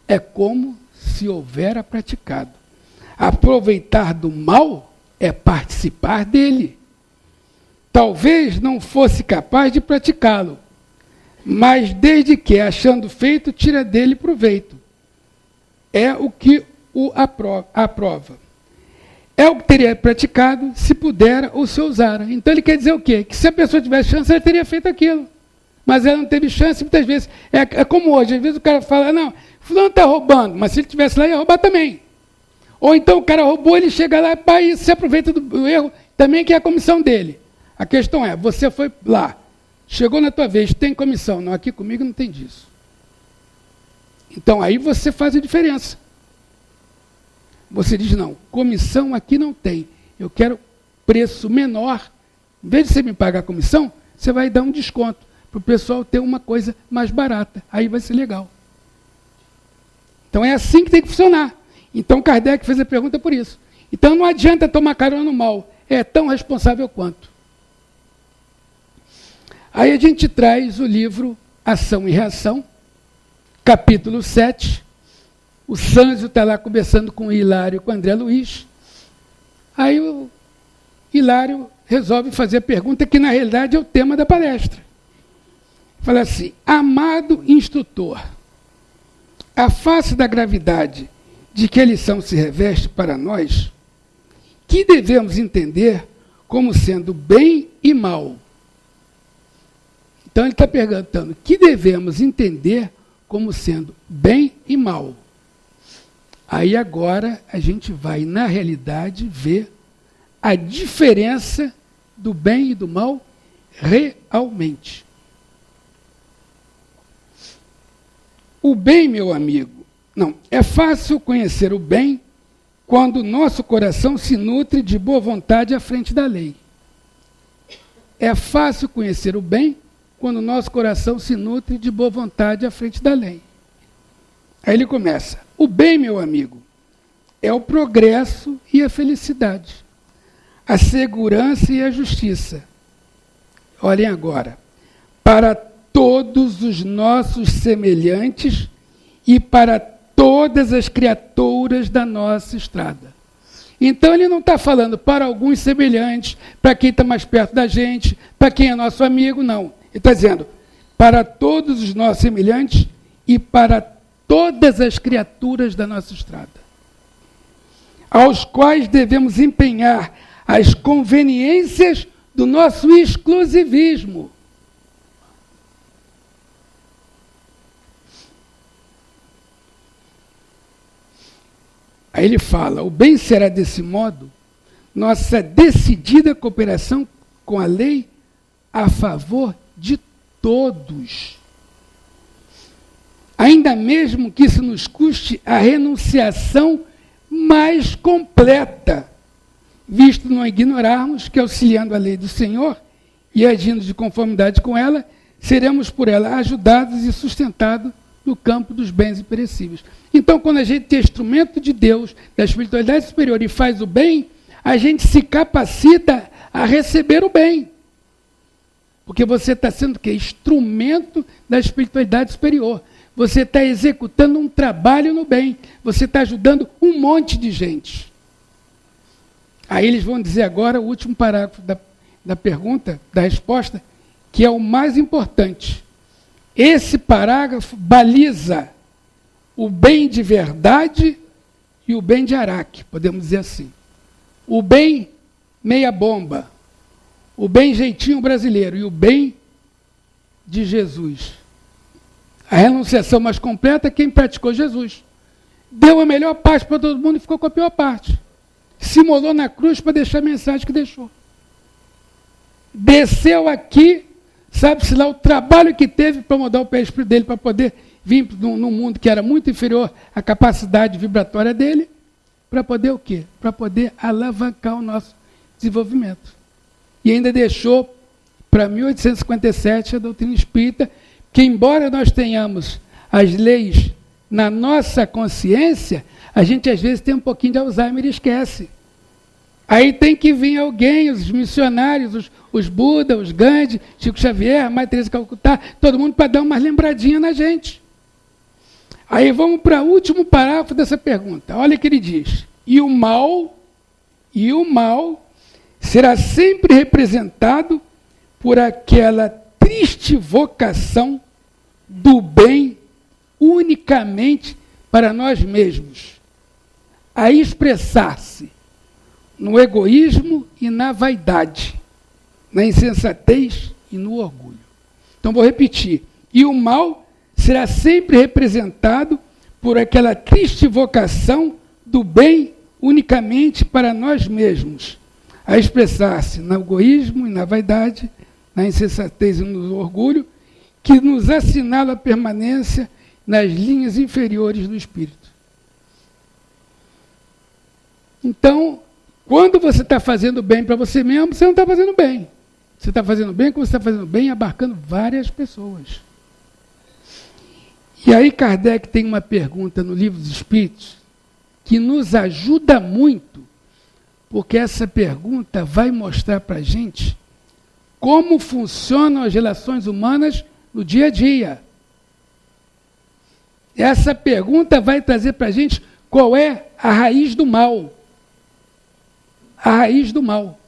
É como se houvera praticado. Aproveitar do mal é participar dele. Talvez não fosse capaz de praticá-lo, mas desde que, achando feito, tira dele proveito. É o que o aprova. É o que teria praticado se pudera ou se ousara. Então ele quer dizer o quê? Que se a pessoa tivesse chance, ela teria feito aquilo. Mas ela não teve chance, muitas vezes. É como hoje, às vezes o cara fala, não, fulano está roubando, mas se ele estivesse lá, ia roubar também. Ou então o cara roubou, ele chega lá e se aproveita do erro, também que é a comissão dele. A questão é, você foi lá, chegou na tua vez, tem comissão. Não, aqui comigo não tem disso. Então aí você faz a diferença. Você diz, não, comissão aqui não tem. Eu quero preço menor. Em vez de você me pagar a comissão, você vai dar um desconto para o pessoal ter uma coisa mais barata. Aí vai ser legal. Então é assim que tem que funcionar. Então Kardec fez a pergunta por isso. Então não adianta tomar carona no mal. É tão responsável quanto. Aí a gente traz o livro Ação e Reação, capítulo 7. O Sâncio está lá conversando com o Hilário e com o André Luiz. Aí o Hilário resolve fazer a pergunta que, na realidade, é o tema da palestra. Fala assim, amado instrutor, a face da gravidade de que a lição se reveste para nós, que devemos entender como sendo bem e mal. Então ele está perguntando, que devemos entender como sendo bem e mal. Aí agora a gente vai, na realidade, ver a diferença do bem e do mal realmente. O bem, meu amigo, não, é fácil conhecer o bem quando o nosso coração se nutre de boa vontade à frente da lei. É fácil conhecer o bem quando o nosso coração se nutre de boa vontade à frente da lei. Aí ele começa, o bem, meu amigo, é o progresso e a felicidade, a segurança e a justiça. Olhem agora, para todos os nossos semelhantes e para todas as criaturas da nossa estrada. Então ele não está falando para alguns semelhantes, para quem está mais perto da gente, para quem é nosso amigo, não. Ele está dizendo, para todos os nossos semelhantes e para todas as criaturas da nossa estrada, aos quais devemos empenhar as conveniências do nosso exclusivismo. Aí ele fala, o bem será desse modo, nossa decidida cooperação com a lei a favor de todos. Ainda mesmo que isso nos custe a renunciação mais completa, visto não ignorarmos que, auxiliando a lei do Senhor e agindo de conformidade com ela, seremos por ela ajudados e sustentados no campo dos bens imperecíveis. Então, quando a gente é instrumento de Deus, da espiritualidade superior, e faz o bem, a gente se capacita a receber o bem. Porque você está sendo o quê? Instrumento da espiritualidade superior. você está executando um trabalho no bem, você está ajudando um monte de gente. Aí eles vão dizer agora o último parágrafo da pergunta, da resposta, que é o mais importante. Esse parágrafo baliza o bem de verdade e o bem de Araque, podemos dizer assim. O bem meia bomba, o bem jeitinho brasileiro e o bem de Jesus. A renunciação mais completa é quem praticou Jesus. Deu a melhor parte para todo mundo e ficou com a pior parte. Se imolou na cruz para deixar a mensagem que deixou. Desceu aqui, sabe-se lá o trabalho que teve para mudar o pé dele, para poder vir num mundo que era muito inferior à capacidade vibratória dele, para poder o quê? Para poder alavancar o nosso desenvolvimento. E ainda deixou para 1857 a doutrina espírita, que embora nós tenhamos as leis na nossa consciência, a gente às vezes tem um pouquinho de Alzheimer e esquece. Aí tem que vir alguém, os missionários, os Buda, os Gandhi, Chico Xavier, Mãe Teresa de Calcutá, todo mundo para dar uma lembradinha na gente. Aí vamos para o último parágrafo dessa pergunta. Olha o que ele diz. E o mal será sempre representado por aquela triste vocação do bem unicamente para nós mesmos, a expressar-se no egoísmo e na vaidade, na insensatez e no orgulho. Então vou repetir. E o mal será sempre representado por aquela triste vocação do bem unicamente para nós mesmos, a expressar-se no egoísmo e na vaidade, na insensatez e no orgulho, que nos assinala a permanência nas linhas inferiores do espírito. Então, quando você está fazendo bem para você mesmo, você não está fazendo bem. Você está fazendo bem como você está fazendo bem, abarcando várias pessoas. E aí Kardec tem uma pergunta no Livro dos Espíritos que nos ajuda muito, porque essa pergunta vai mostrar para a gente como funcionam as relações humanas no dia a dia. Essa pergunta vai trazer para a gente qual é a raiz do mal. A raiz do mal.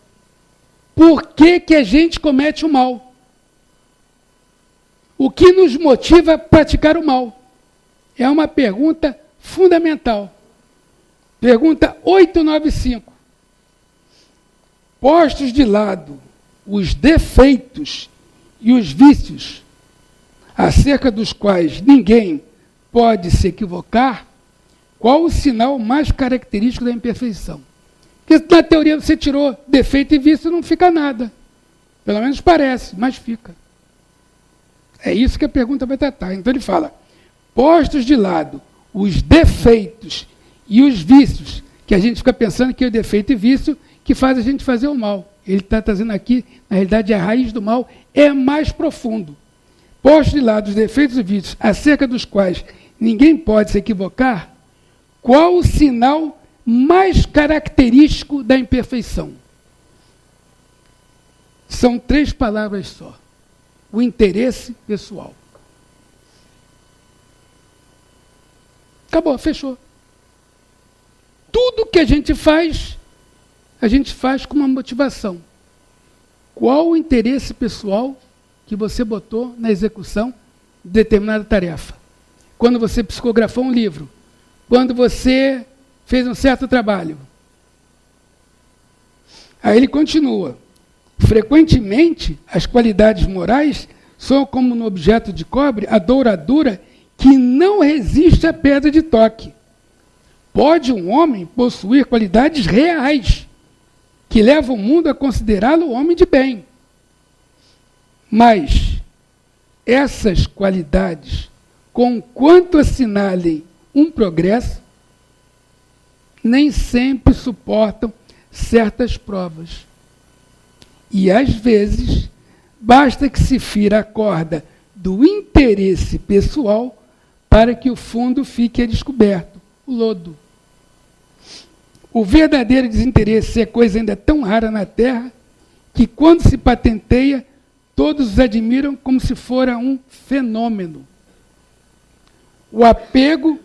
Por que que a gente comete o mal? O que nos motiva a praticar o mal? É uma pergunta fundamental. Pergunta 895. Postos de lado os defeitos e os vícios, acerca dos quais ninguém pode se equivocar, qual o sinal mais característico da imperfeição? Porque na teoria você tirou defeito e vício, não fica nada. Pelo menos parece, mas fica. É isso que a pergunta vai tratar. Então ele fala, postos de lado os defeitos e os vícios, que a gente fica pensando que é o defeito e vício que faz a gente fazer o mal. Ele está trazendo aqui, na realidade, a raiz do mal é mais profundo. Postos de lado os defeitos e vícios, acerca dos quais ninguém pode se equivocar, qual o sinal mais característico da imperfeição? São 3 palavras só. O interesse pessoal. Acabou, fechou. Tudo que a gente faz com uma motivação. Qual o interesse pessoal que você botou na execução de determinada tarefa? Quando você psicografou um livro, quando você fez um certo trabalho. Aí ele continua. Frequentemente, as qualidades morais são como no objeto de cobre a douradura que não resiste à pedra de toque. Pode um homem possuir qualidades reais, que levam o mundo a considerá-lo homem de bem. Mas essas qualidades, conquanto assinalem um progresso, nem sempre suportam certas provas. E, às vezes, basta que se fira a corda do interesse pessoal para que o fundo fique a descoberto, o lodo. O verdadeiro desinteresse é coisa ainda tão rara na Terra que, quando se patenteia, todos os admiram como se fora um fenômeno. O apego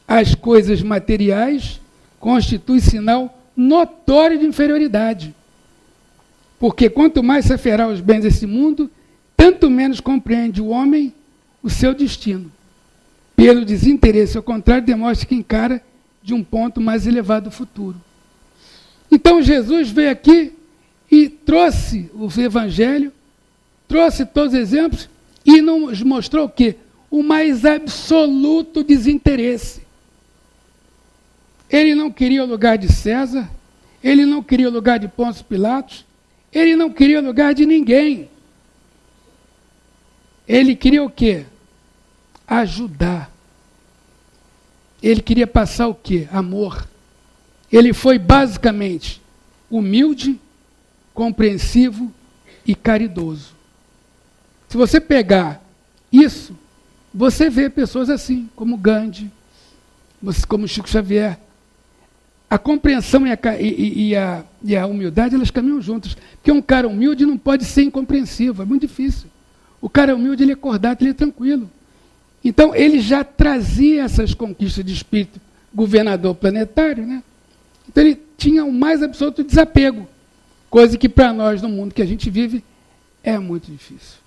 às coisas materiais constitui sinal notório de inferioridade. Porque quanto mais se aferrar aos bens desse mundo, tanto menos compreende o homem o seu destino. Pelo desinteresse, ao contrário, demonstra que encara de um ponto mais elevado o futuro. Então Jesus veio aqui e trouxe o Evangelho, trouxe todos os exemplos e nos mostrou o quê? O mais absoluto desinteresse. Ele não queria o lugar de César, ele não queria o lugar de Pôncio Pilatos, ele não queria o lugar de ninguém. Ele queria o quê? Ajudar. Ele queria passar o quê? Amor. Ele foi basicamente humilde, compreensivo e caridoso. Se você pegar isso, você vê pessoas assim, como Gandhi, como Chico Xavier. A compreensão e a humildade, elas caminham juntas. Porque um cara humilde não pode ser incompreensivo, é muito difícil. O cara humilde, ele é acordado, ele é tranquilo. Então, ele já trazia essas conquistas de espírito governador planetário, né? Então, ele tinha o mais absoluto desapego, coisa que para nós, no mundo que a gente vive, é muito difícil.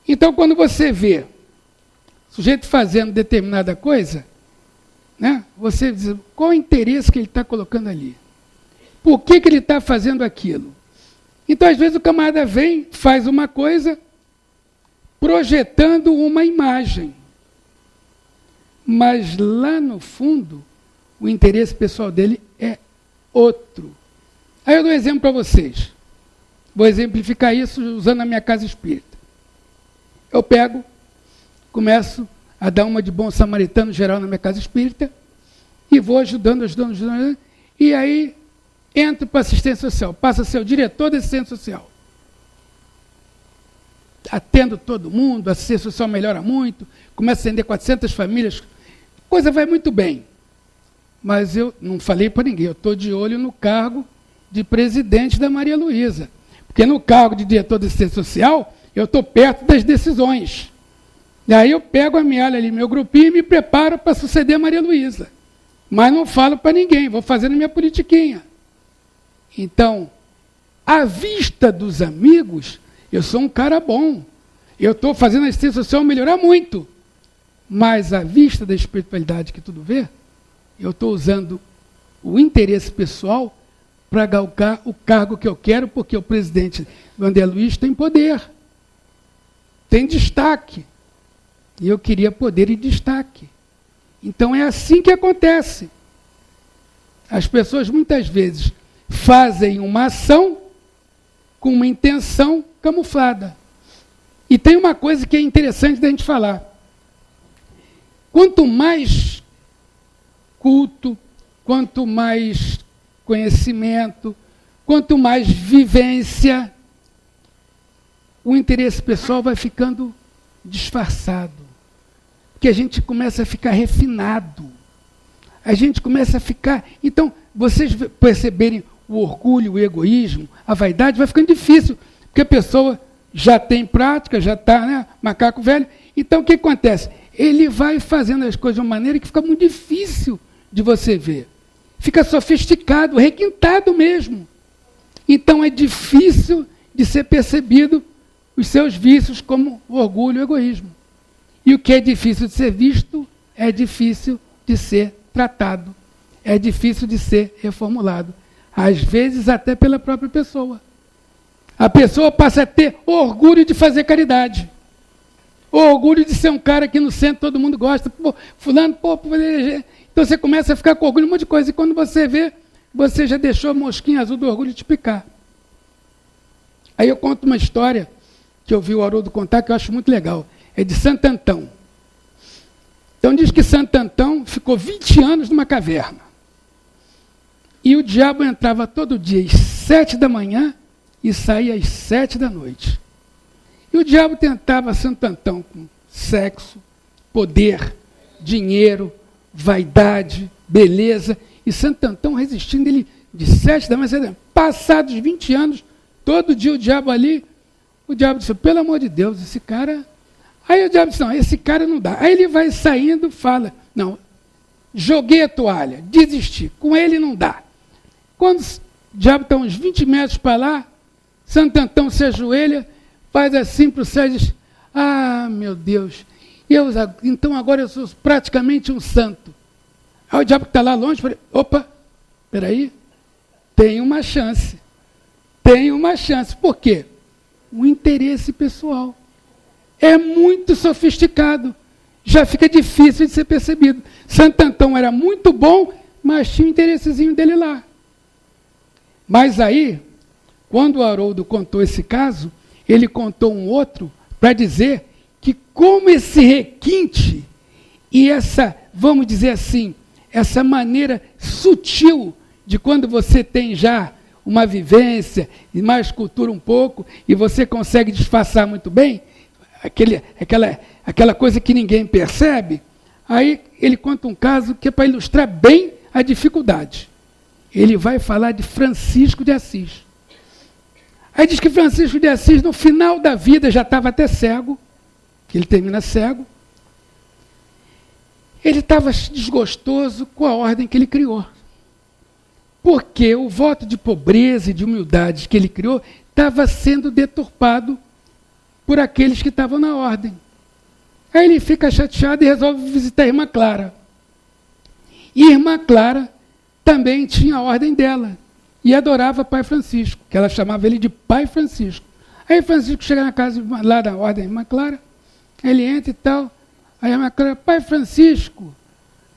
Então, quando você vê o sujeito fazendo determinada coisa, né, você diz, qual o interesse que ele está colocando ali? Por que ele está fazendo aquilo? Então, às vezes, o camarada vem, faz uma coisa, projetando uma imagem. Mas lá no fundo, o interesse pessoal dele é outro. Aí eu dou um exemplo para vocês. Vou exemplificar isso usando a minha casa espírita. Eu pego, começo a dar uma de bom samaritano geral na minha casa espírita e vou ajudando, e aí entro para assistência social, passo a ser o diretor da assistência social. Atendo todo mundo, a assistência social melhora muito, começo a atender 400 famílias, coisa vai muito bem. Mas eu não falei para ninguém, eu estou de olho no cargo de presidente da Maria Luísa. Porque no cargo de diretor da assistência social, eu estou perto das decisões. E aí eu pego a mealha ali, meu grupinho, e me preparo para suceder a Maria Luísa. Mas não falo para ninguém, vou fazendo minha politiquinha. Então, à vista dos amigos, eu sou um cara bom. Eu estou fazendo a assistência social melhorar muito. Mas à vista da espiritualidade que tudo vê, eu estou usando o interesse pessoal para galgar o cargo que eu quero, porque o presidente André Luiz tem poder, tem destaque. E eu queria poder e destaque. Então é assim que acontece. As pessoas muitas vezes fazem uma ação com uma intenção camuflada. E tem uma coisa que é interessante da gente falar. Quanto mais culto, quanto mais conhecimento, quanto mais vivência, o interesse pessoal vai ficando disfarçado. Porque a gente começa a ficar refinado. A gente começa a ficar... Então, vocês perceberem o orgulho, o egoísmo, a vaidade, vai ficando difícil. Porque a pessoa já tem prática, já está, né, macaco velho. Então, o que acontece? Ele vai fazendo as coisas de uma maneira que fica muito difícil de você ver. Fica sofisticado, requintado mesmo. Então, é difícil de ser percebido os seus vícios como o orgulho e o egoísmo. E o que é difícil de ser visto, é difícil de ser tratado. É difícil de ser reformulado. Às vezes até pela própria pessoa. A pessoa passa a ter orgulho de fazer caridade. Orgulho de ser um cara que no centro todo mundo gosta. Pô, fulano, pô, então você começa a ficar com orgulho de um monte de coisa. E quando você vê, você já deixou a mosquinha azul do orgulho te picar. Aí eu conto uma história que eu vi o Haroldo contar, que eu acho muito legal. É de Santo Antão. Então diz que Santo Antão ficou 20 anos numa caverna. E o diabo entrava todo dia às 7 da manhã e saía às 7 da noite. E o diabo tentava Santo Antão com sexo, poder, dinheiro, vaidade, beleza. E Santo Antão resistindo, ele de 7 da manhã, passados 20 anos, todo dia o diabo ali, o diabo disse, pelo amor de Deus, esse cara Aí o diabo disse, não, esse cara não dá. Aí ele vai saindo, fala, não, esse cara não dá. Aí ele vai saindo, fala, não, joguei a toalha, desisti, com ele não dá. Quando o diabo está uns 20 metros para lá, Santo Antão se ajoelha, faz assim para o céu e diz, ah, meu Deus, então agora eu sou praticamente um santo. Aí o diabo que está lá longe, fala, opa, peraí, tem uma chance. Por quê? Um interesse pessoal. É muito sofisticado. Já fica difícil de ser percebido. Santo Antão era muito bom, mas tinha um interessezinho dele lá. Mas aí, quando o Haroldo contou esse caso, ele contou um outro para dizer que como esse requinte e essa, vamos dizer assim, essa maneira sutil de quando você tem já uma vivência e mais cultura um pouco, e você consegue disfarçar muito bem, aquela coisa que ninguém percebe, aí ele conta um caso que é para ilustrar bem a dificuldade. Ele vai falar de Francisco de Assis. Aí diz que Francisco de Assis, no final da vida, já estava até cego, que ele termina cego. Ele estava desgostoso com a ordem que ele criou. Porque o voto de pobreza e de humildade que ele criou estava sendo deturpado por aqueles que estavam na ordem. Aí ele fica chateado e resolve visitar a irmã Clara. E a irmã Clara também tinha a ordem dela e adorava Pai Francisco, que ela chamava ele de Pai Francisco. Aí Francisco chega na casa lá da ordem da irmã Clara, ele entra e tal, aí a irmã Clara, Pai Francisco, o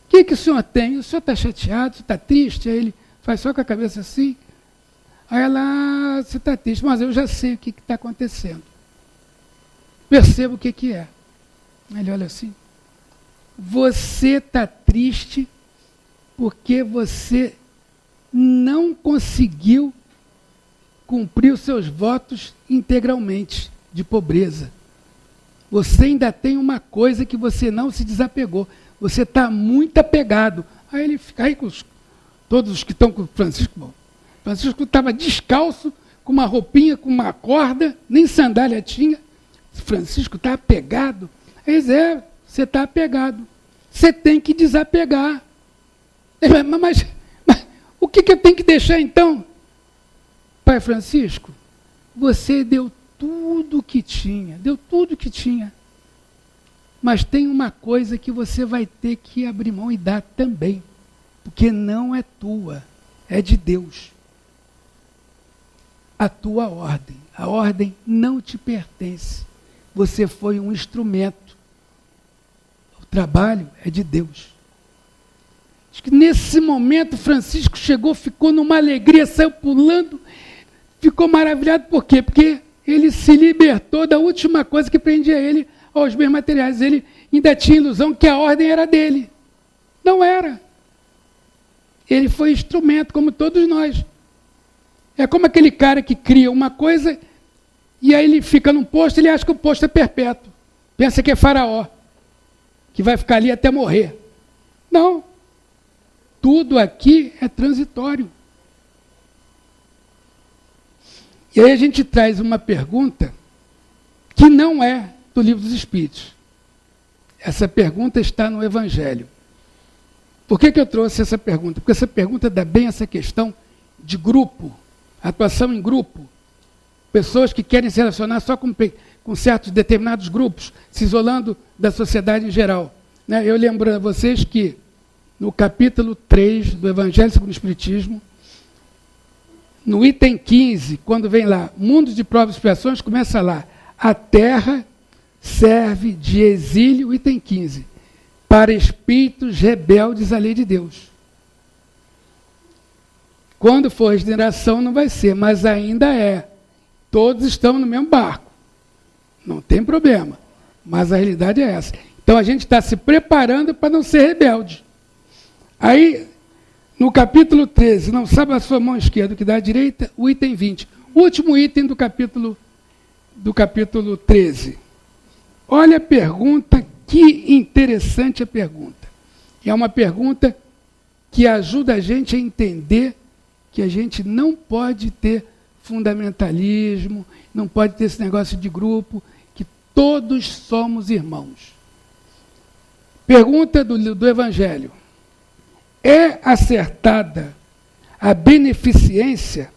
que o senhor tem? O senhor está chateado, o senhor está triste? Aí ele faz só com a cabeça assim. Aí ela, você está triste, mas eu já sei o que está acontecendo. Perceba o que é. Ele olha assim, você está triste porque você não conseguiu cumprir os seus votos integralmente de pobreza. Você ainda tem uma coisa que você não se desapegou. Você está muito apegado. Aí ele fica aí com todos os que estão com o Francisco. Bom, Francisco estava descalço, com uma roupinha, com uma corda, nem sandália tinha. Francisco está apegado. Aí diz, você está apegado. Você tem que desapegar. Mas o que eu tenho que deixar então? Pai Francisco, você deu tudo que tinha, mas tem uma coisa que você vai ter que abrir mão e dar também, porque não é tua, é de Deus. A tua ordem, a ordem não te pertence, você foi um instrumento, o trabalho é de Deus. Acho que nesse momento Francisco chegou, ficou numa alegria, saiu pulando, ficou maravilhado, por quê? Porque ele se libertou da última coisa que prendia ele aos bens materiais. Ele ainda tinha ilusão que a ordem era dele. Não era. Ele foi instrumento, como todos nós. É como aquele cara que cria uma coisa e aí ele fica num posto, ele acha que o posto é perpétuo. Pensa que é faraó, que vai ficar ali até morrer. Não. Tudo aqui é transitório. E aí a gente traz uma pergunta que não é do Livro dos Espíritos. Essa pergunta está no Evangelho. Por que eu trouxe essa pergunta? Porque essa pergunta dá bem essa questão de grupo, atuação em grupo. Pessoas que querem se relacionar só com certos determinados grupos, se isolando da sociedade em geral. Eu lembro a vocês que no capítulo 3 do Evangelho segundo o Espiritismo, no item 15, quando vem lá, mundo de provas e expiações, começa lá, a terra serve de exílio, item 15, para espíritos rebeldes à lei de Deus. Quando for regeneração não vai ser, mas ainda é. Todos estão no mesmo barco. Não tem problema. Mas a realidade é essa. Então a gente está se preparando para não ser rebelde. Aí, no capítulo 13, não sabe a sua mão esquerda o que dá à direita, o item 20. O último item do capítulo 13. Olha a pergunta, que interessante a pergunta. É uma pergunta que ajuda a gente a entender que a gente não pode ter fundamentalismo, não pode ter esse negócio de grupo, que todos somos irmãos. Pergunta do Evangelho. É acertada a beneficência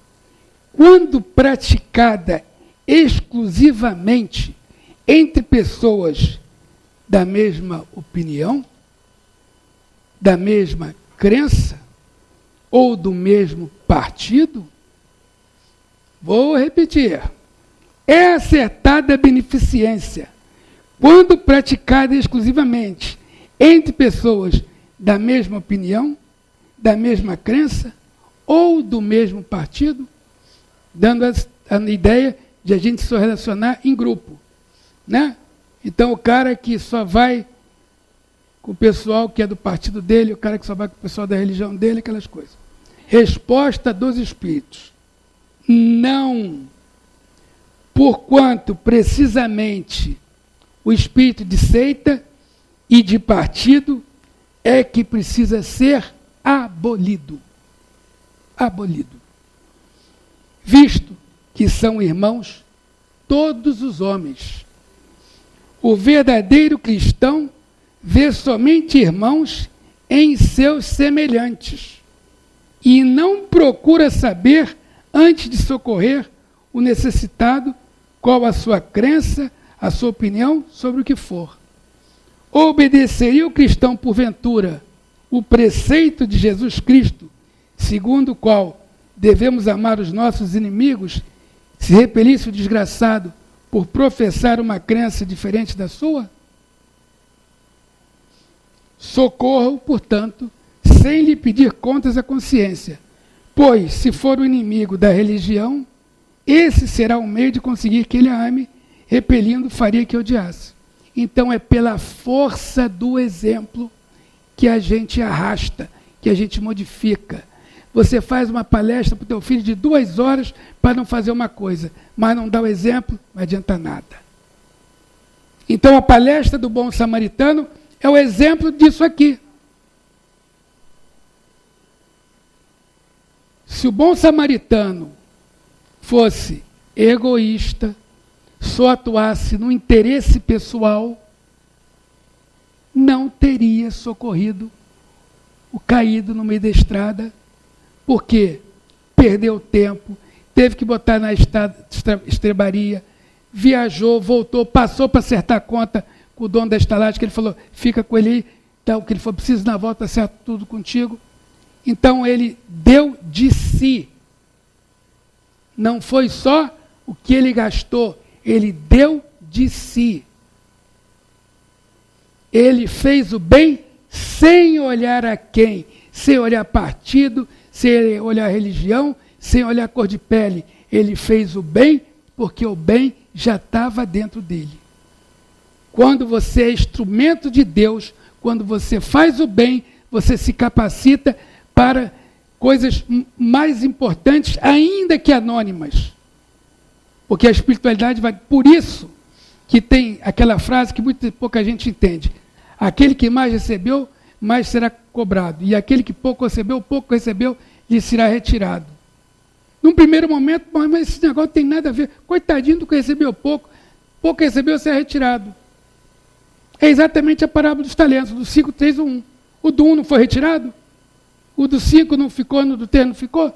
quando praticada exclusivamente entre pessoas da mesma opinião, da mesma crença ou do mesmo partido? Vou repetir. É acertada a beneficência quando praticada exclusivamente entre pessoas da mesma opinião, da mesma crença ou do mesmo partido, dando a ideia de a gente se relacionar em grupo, né? Então o cara que só vai com o pessoal que é do partido dele, o cara que só vai com o pessoal da religião dele, aquelas coisas. Resposta dos espíritos. Não. Porquanto, precisamente, o espírito de seita e de partido é que precisa ser abolido. Abolido. Visto que são irmãos todos os homens. O verdadeiro cristão vê somente irmãos em seus semelhantes e não procura saber, antes de socorrer o necessitado, qual a sua crença, a sua opinião sobre o que for. Obedeceria o cristão, porventura, o preceito de Jesus Cristo, segundo o qual devemos amar os nossos inimigos, se repelisse o desgraçado por professar uma crença diferente da sua? Socorra-o, portanto, sem lhe pedir contas à consciência, pois, se for o inimigo da religião, esse será o meio de conseguir que ele a ame, repelindo faria que odiasse. Então é pela força do exemplo que a gente arrasta, que a gente modifica. Você faz uma palestra para o teu filho de 2 horas para não fazer uma coisa, mas não dá o exemplo, não adianta nada. Então a palestra do bom samaritano é o exemplo disso aqui. Se o bom samaritano fosse egoísta, só atuasse no interesse pessoal, não teria socorrido o caído no meio da estrada, porque perdeu tempo, teve que botar na estrebaria, viajou, voltou, passou para acertar a conta com o dono da estalagem, que ele falou, fica com ele aí, então, o que ele for preciso na volta, acerta tudo contigo. Então ele deu de si. Não foi só o que ele gastou, ele deu de si. Ele fez o bem sem olhar a quem, sem olhar partido, sem olhar religião, sem olhar cor de pele. Ele fez o bem porque o bem já estava dentro dele. Quando você é instrumento de Deus, quando você faz o bem, você se capacita para coisas mais importantes, ainda que anônimas. Porque a espiritualidade vai... Por isso que tem aquela frase que muito pouca gente entende. Aquele que mais recebeu, mais será cobrado. E aquele que pouco recebeu, lhe será retirado. Num primeiro momento, mas esse negócio não tem nada a ver. Coitadinho do que recebeu pouco recebeu, será retirado. É exatamente a parábola dos talentos, do 5, 3, 1. O do 1 não foi retirado? O do 5 não ficou, no do 3 não ficou?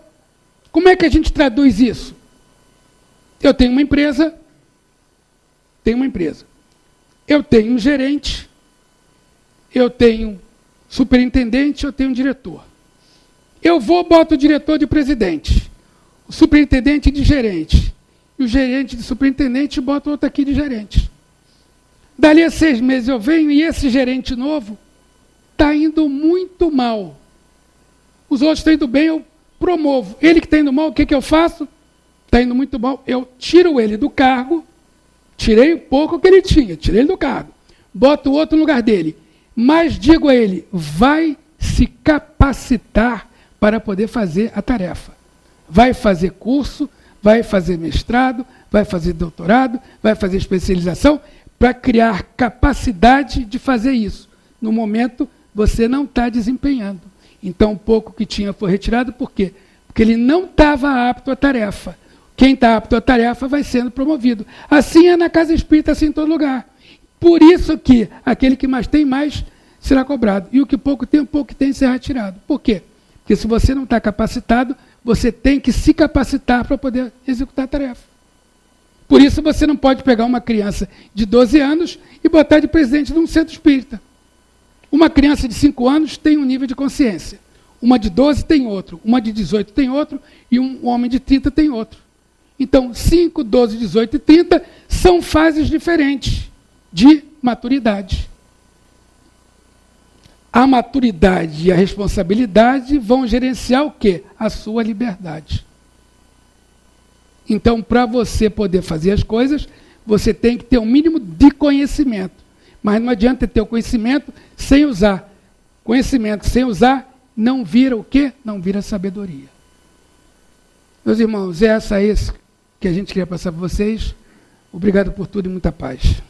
Como é que a gente traduz isso? Eu tenho uma empresa, eu tenho um gerente, eu tenho um superintendente, eu tenho um diretor. Eu boto o diretor de presidente, o superintendente de gerente, e o gerente de superintendente bota outro aqui de gerente. Dali a 6 meses eu venho e esse gerente novo está indo muito mal. Os outros estão indo bem, eu promovo. Ele que está indo mal, o que eu faço? Está indo muito mal, eu tiro ele do cargo, tirei o pouco que ele tinha, tirei ele do cargo, boto o outro no lugar dele, mas digo a ele, vai se capacitar para poder fazer a tarefa. Vai fazer curso, vai fazer mestrado, vai fazer doutorado, vai fazer especialização, para criar capacidade de fazer isso. No momento, você não está desempenhando. Então, o pouco que tinha foi retirado, por quê? Porque ele não estava apto à tarefa. Quem está apto à tarefa vai sendo promovido. Assim é na casa espírita, assim em todo lugar. Por isso que aquele que mais tem, mais será cobrado. E o que pouco tem, será tirado. Por quê? Porque se você não está capacitado, você tem que se capacitar para poder executar a tarefa. Por isso você não pode pegar uma criança de 12 anos e botar de presidente de um centro espírita. Uma criança de 5 anos tem um nível de consciência. Uma de 12 tem outro. Uma de 18 tem outro. E um homem de 30 tem outro. Então, 5, 12, 18 e 30 são fases diferentes de maturidade. A maturidade e a responsabilidade vão gerenciar o quê? A sua liberdade. Então, para você poder fazer as coisas, você tem que ter um mínimo de conhecimento. Mas não adianta ter o conhecimento sem usar. Conhecimento sem usar não vira o quê? Não vira sabedoria. Meus irmãos, é isso que a gente queria passar para vocês. Obrigado por tudo e muita paz.